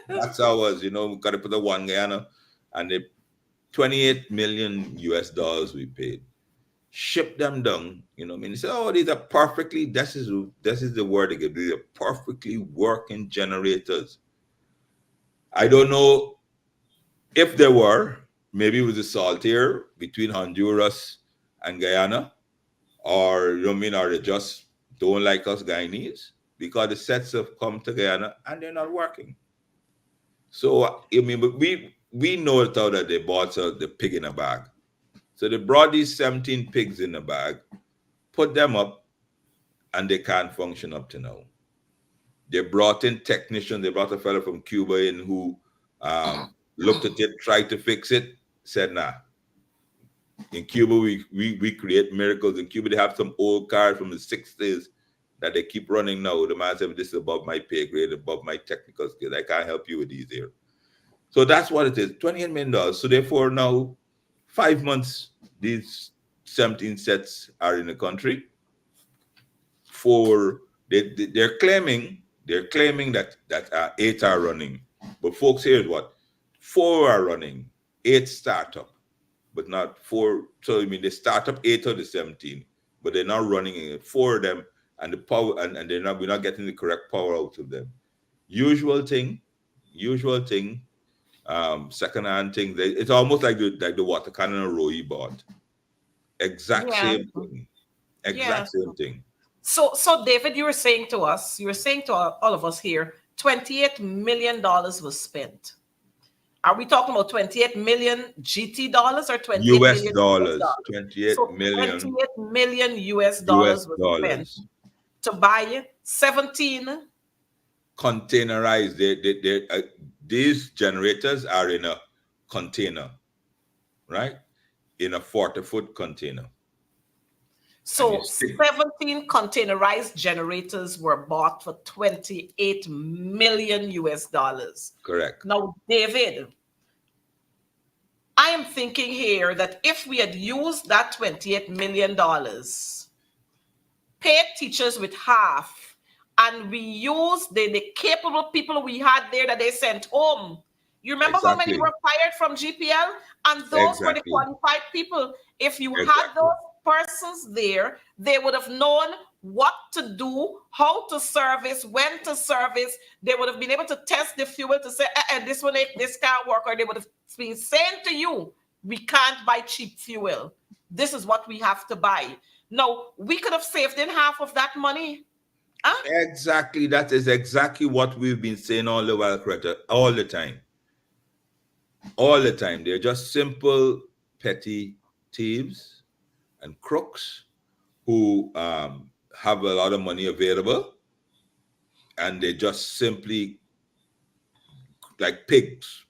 that's ours, we got to put a one Guyana. And the 28 million US dollars we paid. Ship them down, you know what I mean? They say, oh, these are perfectly, this is the word they give, these are perfectly working generators. I don't know if there were, maybe it was a saltier between Honduras and Guyana, or you know what I mean, or they just don't like us Guyanese, because the sets have come to Guyana and they're not working. So I mean, but we know that they bought the pig in a bag. So they brought these 17 pigs in a bag, put them up, and they can't function up to now. They brought in technicians. They brought a fellow from Cuba in who looked at it, tried to fix it, said, nah. In Cuba, we create miracles. In Cuba, they have some old cars from the 60s that they keep running now. The man said, this is above my pay grade, above my technical skills. I can't help you with these here. So that's what it is, $28 million. So therefore now, 5 months, these 17 sets are in the country. They're claiming that 8 are running. But folks, here's what, 4 are running, 8 startup, but not 4. So I mean, they start up 8 of the 17, but they're not running 4 of them, and the power, and we're not getting the correct power out of them. Usual thing. Second-hand thing. It's almost like the water cannon row you bought. Exact same thing. Same thing. So David, you were saying to all of us here, $28 million was spent. Are we talking about 28 million GT dollars or 28 US million dollars? US 28 million. 28 million US dollars was spent to buy 17 containerized. These generators are in a container, right? In a 40-foot container. So 17 containerized generators were bought for 28 million US dollars. Correct. Now, David, I am thinking here that if we had used that $28 million, paid teachers with half, and we used the capable people we had there that they sent home. You remember how many Exactly. were fired from GPL? And those were the Exactly. qualified people. If you had Exactly. those persons there, they would have known what to do, how to service, when to service. They would have been able to test the fuel to say, this one, this can't work. Or they would have been saying to you, we can't buy cheap fuel. This is what we have to buy. Now, we could have saved in half of that money. Huh? Exactly. That is exactly what we've been saying all the while, Coretta, all the time. All the time. They're just simple, petty thieves and crooks who have a lot of money available, and they just simply like pigs.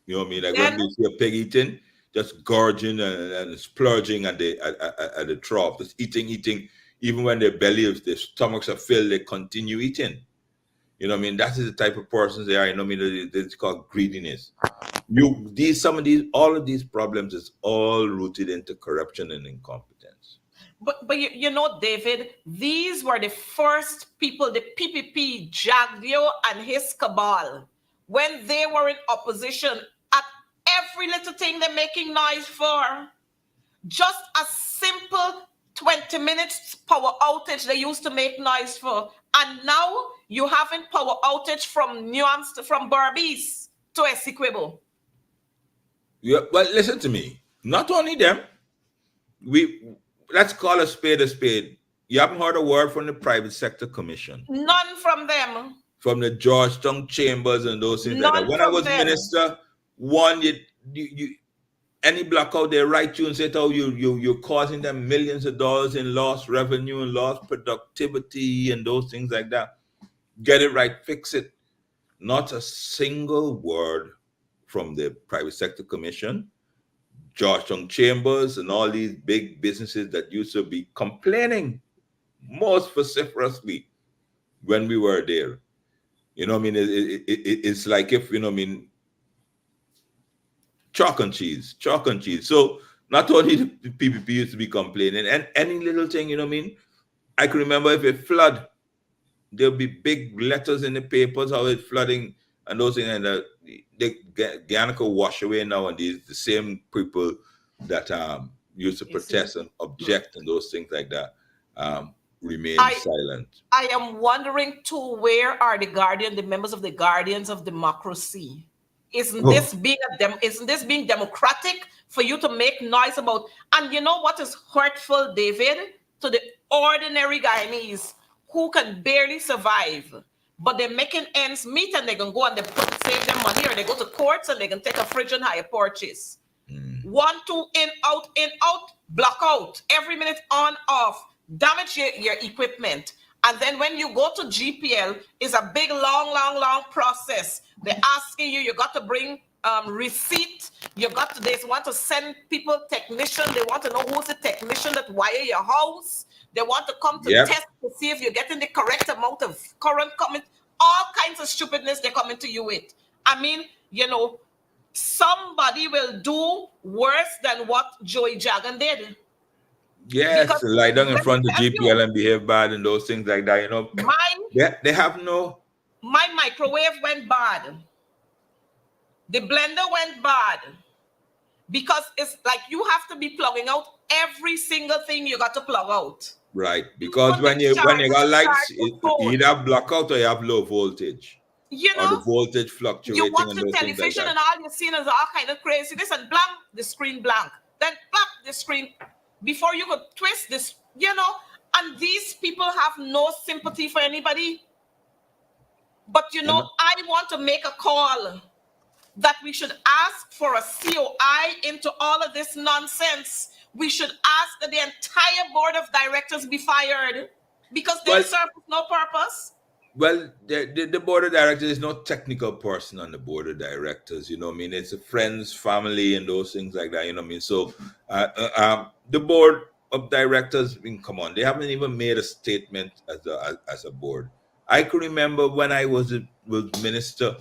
You know what I mean? Like when Then, we see a pig eating, just gorging and splurging at the trough, just eating. Even when their belly, if their stomachs are filled, they continue eating. You know what I mean? That is the type of persons they are. You know what I mean? It's called greediness. All of these problems is all rooted into corruption and incompetence. but you know, David, these were the first people, the PPP, Jagdio and his cabal, when they were in opposition at every little thing they're making noise for. Just a simple 20 minutes power outage they used to make noise for. And now you having power outage from Nuance from Barbies to Essequibo. Yeah, well, listen to me. Not only them, we let's call a spade a spade. You haven't heard a word from the private sector commission, None from them. from the Georgetown chambers and those things like that. None When I from was them. minister, you any blackout they write you and say, oh, you're causing them millions of dollars in lost revenue and lost productivity and those things like that. Get it right, fix it. Not a single word from the private sector commission, Georgetown chambers, and all these big businesses that used to be complaining most vociferously when we were there. You know what I mean? It's like if, you know what I mean, chalk and cheese. So not only the PPP used to be complaining, and any little thing, you know what I mean? I can remember if it flood, there'll be big letters in the papers how it's flooding and those things, and they Guyana wash away now, and the same people that used to You see? protest and object and those things like that remain I silent. I am wondering too, where are the members of the Guardians of Democracy? Oh, Isn't this being democratic for you to make noise about? And you know what is hurtful, David, to the ordinary Guyanese who can barely survive, but they're making ends meet and they can go and save them money, or they go to courts and they can take a fridge and hire purchase. mm, 1, 2, in, out, block out, every minute on, off, damage your equipment. And then when you go to GPL, it's a big, long process. They're asking you, you got to bring receipt. They want to send people technician. They want to know who's the technician that wire your house. They want to come to yep. test to see if you're getting the correct amount of current coming. All kinds of stupidness they're coming to you with. I mean, somebody will do worse than what Joey Jagan did. Yes, Because lie down in let me front of tell GPL you, and behave bad and those things like that. You know, my they have no. my microwave went bad. The blender went bad. Because it's like you have to be plugging out every single thing you got to plug out. Right, because Even the when you got charger to lights, charge your you phone. either have blackout or you have low voltage, You or the know, voltage you fluctuating watch and the those things like television that. and all you're seeing is all kind of craziness, and blank, the screen blank. Then blank, the screen. Before you could twist this, and these people have no sympathy for anybody. But And I want to make a call that we should ask for a COI into all of this nonsense. We should ask that the entire board of directors be fired because they well, serve no purpose. the board of directors is not technical person on the board of directors. You know what I mean? It's a friends, family, and those things like that. You know what I mean? So, the board of directors, I mean, come on, they haven't even made a statement as a board. I can remember when I was minister,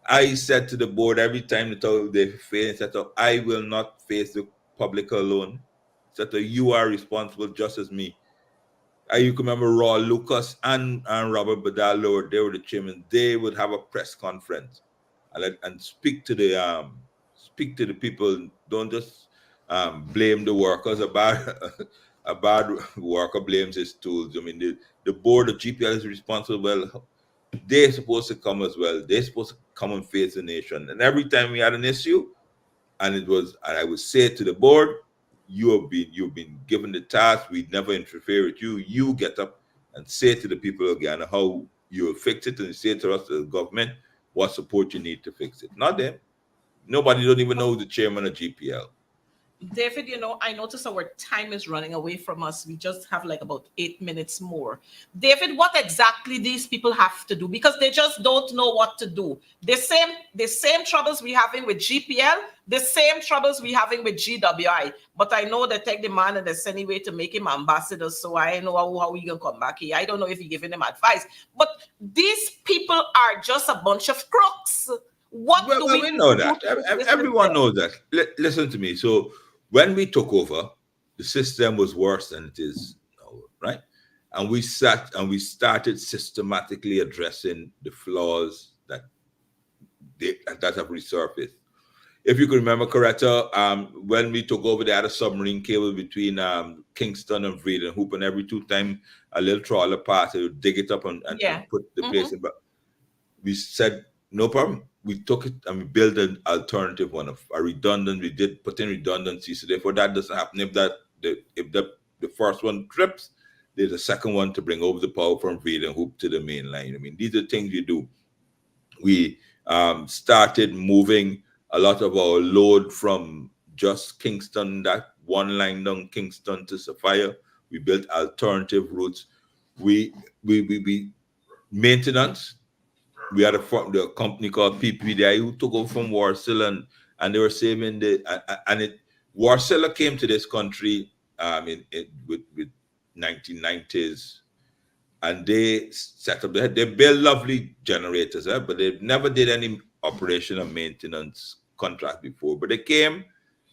I said to the board every time they fail, said, I will not face the public alone. Said, you are responsible just as me. You can remember Raw Lucas and Robert Badal, they were the chairman. They would have a press conference and speak to the people. Don't just blame the workers. A bad worker blames his tools. I mean, the board of GPL is responsible. Well, they're supposed to come as well. They're supposed to come and face the nation. And every time we had an issue, and I would say to the board, you've been given the task. We never interfere with you. You get up and say to the people again how you will fix it, and say to us, the government, what support you need to fix it. Not them. Nobody don't even know the chairman of GPL. David, I notice our time is running away from us. We just have like about 8 minutes more. David, what exactly these people have to do? Because they just don't know what to do. The same troubles we having with GPL, the same troubles we having with GWI. But I know they take the man and they send away to make him ambassador. So I know how he can come back here. I don't know if he's giving them advice. But these people are just a bunch of crooks. What do we know that. Everyone knows that. Listen to me. So when we took over, the system was worse than it is now, right? And we started systematically addressing the flaws that have resurfaced. If you can remember, Coretta, when we took over, they had a submarine cable between Kingston and Vreeden Hoop, and every time a little trawler passed, they would dig it up and put the place in. But we said, no problem. We took it and we built an alternative one, a redundant. We did put in redundancy, so therefore that doesn't happen. If the first one trips, there's a second one to bring over the power from Vreeden Hoop to the main line. I mean, these are things you do. We started moving a lot of our load from just Kingston, that one line down Kingston to Sapphire. We built alternative routes. We maintenance. We had a company called PPDI who took over from Warsill, and they were saving Warsill came to this country with 1990s, and they set up, they built lovely generators, but they never did any operation or maintenance contract before. But they came,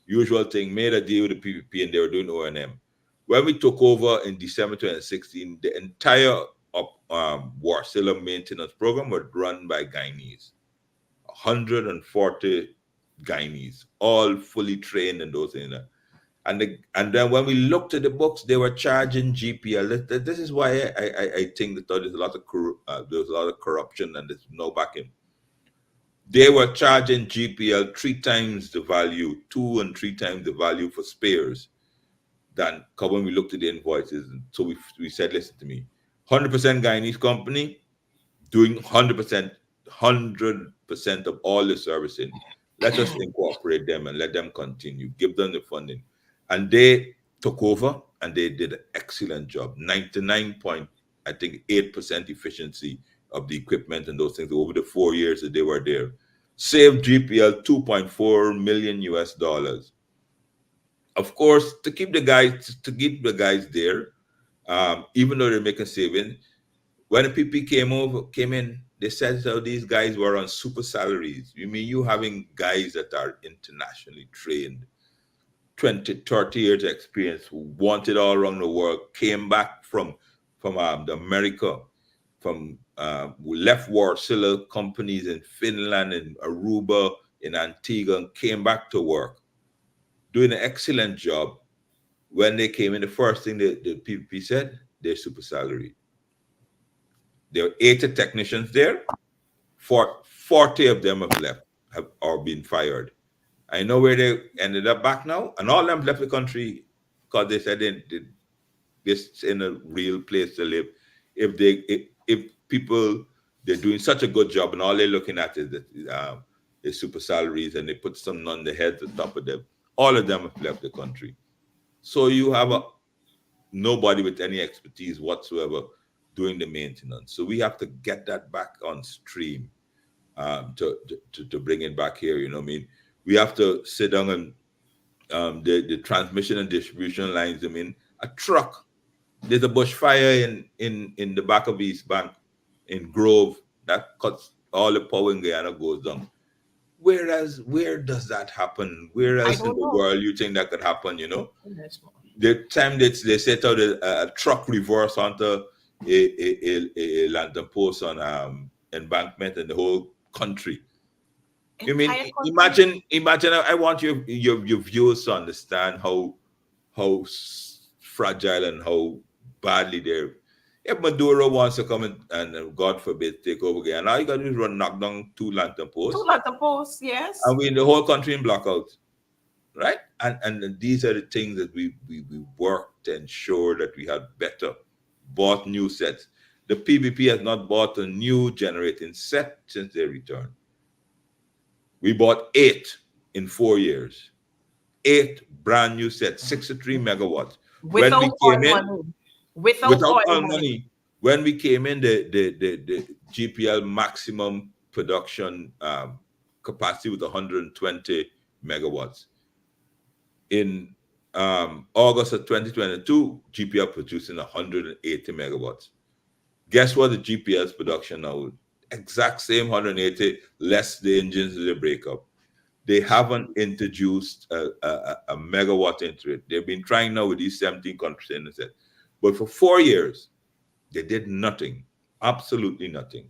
usual thing, made a deal with the PPP, and they were doing O&M. When we took over in December 2016, the entire Warsill maintenance program was run by Guyanese, 140 Guyanese, all fully trained and those things. And then when we looked at the books, they were charging GPL. This is why I think that there's a lot of corruption and there's no backing. They were charging GPL 3 times the value, 2 and 3 times the value for spares than when we looked at the invoices. So we said, listen to me, 100% Guyanese company doing 100% of all the servicing. Let us incorporate them and let them continue. Give them the funding. And they took over and they did an excellent job. 99.8% efficiency of the equipment and those things over the 4 years that they were there. Saved GPL $2.4 million US. Of course, to keep the guys there, even though they're making savings, when the PP came in, they said so these guys were on super salaries. You mean you having guys that are internationally trained, 20, 30 years experience, who wanted all around the world, came back from America, who left Warsill companies in Finland and Aruba, in Antigua, and came back to work, doing an excellent job. When they came in, the first thing the PPP said, they're super salary. There are 80 technicians there. 40 of them have left, or been fired. I know where they ended up back now, and all of them left the country because they said this in a real place to live. If people, they're doing such a good job and all they're looking at is the super salaries, and they put some on the heads on top of them, all of them have left the country. So you have nobody with any expertise whatsoever doing the maintenance. So we have to get that back on stream to bring it back here. You know what I mean? We have to sit down and the transmission and distribution lines. I mean, a truck. There's a bushfire in the back of East Bank in Grove that cuts all the power in Guyana goes down. Whereas, where does that happen? Where I else in don't the know. world you think that could happen? The time they set out a truck reverse onto a lantern post on embankment in the whole country. I mean, Entire country. imagine. I want your viewers to understand how fragile and how badly they're. If Maduro wants to come and God forbid take over again, and all you got to do is run knock down two lantern Two posts, lantern posts, yes. and we in the whole country in blackout, right? And these are the things that we worked to ensure that we had better, bought new sets. The PVP has not bought a new generating set since they returned. We bought 8 in 4 years. 8 brand new sets, 63 megawatts. When we Without came oil in, money. Without without oil all money. money, when we came in, the GPL maximum production capacity was 120 megawatts. In August of 2022, GPL producing 180 megawatts. Guess what the GPL's production now? Exact same 180, less the engines they break up. They haven't introduced a megawatt into it. They've been trying now with these 17 countries in the set. But for 4 years, they did nothing, absolutely nothing.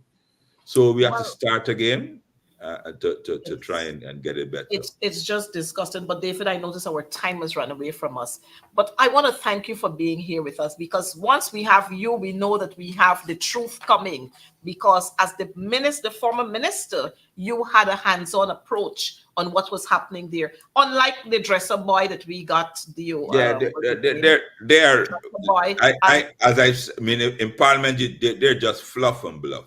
So we have to Well, start again to try it's and get it better. it's just disgusting. But David, I notice our time has run away from us. But I want to thank you for being here with us, because once we have you, we know that we have the truth coming. Because as the former minister, you had a hands-on approach on what was happening there. Unlike the dresser boy that we got, the Yeah, what's his name? they are. Dresser boy. I mean, in Parliament, they're just fluff and bluff,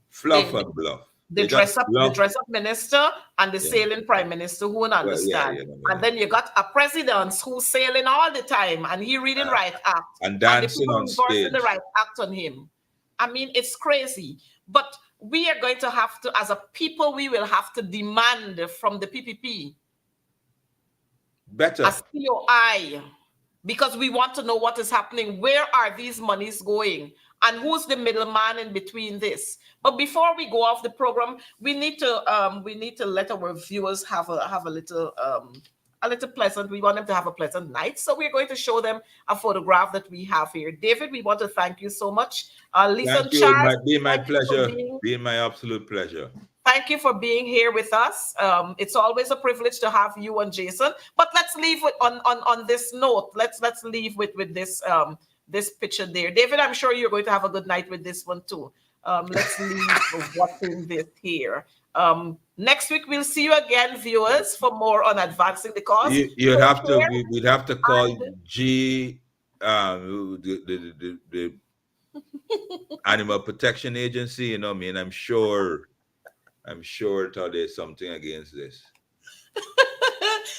fluff The, and bluff. the They just the bluff. dress up minister and the Yeah. sailing prime minister who won't Well, yeah, understand. yeah, no, And then you got a president who's sailing all the time and he reading uh, right act. and And the dancing people on reversing the stage. right act on him. I mean, it's crazy. But we are going to have to, as a people, we will have to demand from the PPP Better. a COI, because we want to know what is happening. Where are these monies going? And who's the middleman in between this? But before we go off the program, we need to let our viewers have a little pleasant. We want them to have a pleasant night. So we're going to show them a photograph that we have here. David, we want to thank you so much. Lisa Thank and you. It Charles, might be my thank you for pleasure. being Be my absolute pleasure. Thank you for being here with us. It's always a privilege to have you and Jason. But let's leave with, on this note. Let's leave with this this picture there. David, I'm sure you're going to have a good night with this one too. Let's leave watching this here. Next week we'll see you again, viewers, for more on advancing the cause. You'd have to. We'd have to call G, the Animal Protection Agency. You know, I mean, I'm sure there's something against this.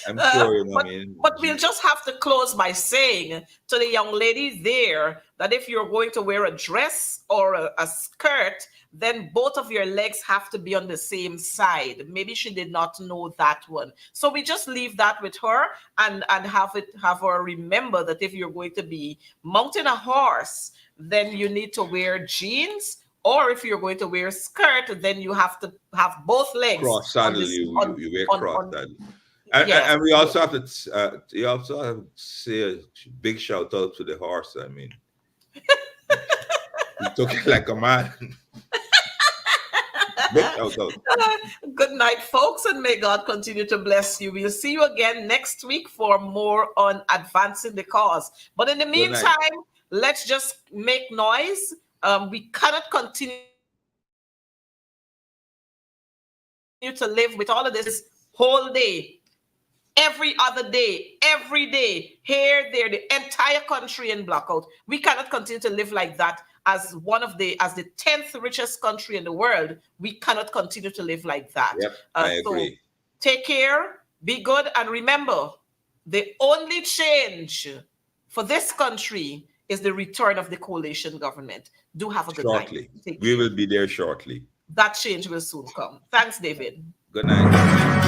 I'm sure, you know what I mean. But we'll just have to close by saying to the young lady there that if you're going to wear a dress or a skirt, then both of your legs have to be on the same side. Maybe she did not know that one. So we just leave that with her and have her remember that if you're going to be mounting a horse, then you need to wear jeans. Or if you're going to wear a skirt, then you have to have both legs. Cross saddle, you wear cross saddle. And we also have to you also have to say a big shout out to the horse. I mean, he took it like a man. Big shout out. Good night, folks, and may God continue to bless you. We'll see you again next week for more on advancing the cause. But in the meantime, let's just make noise. We cannot continue to live with all of this whole day. Every other day, every day, here, there, the entire country in blackout. We cannot continue to live like that as the 10th richest country in the world. We cannot continue to live like that. Yep, I agree. So take care, be good, and remember, the only change for this country is the return of the coalition government. Do have a good night. We will be there shortly. That change will soon come. Thanks, David. Good night.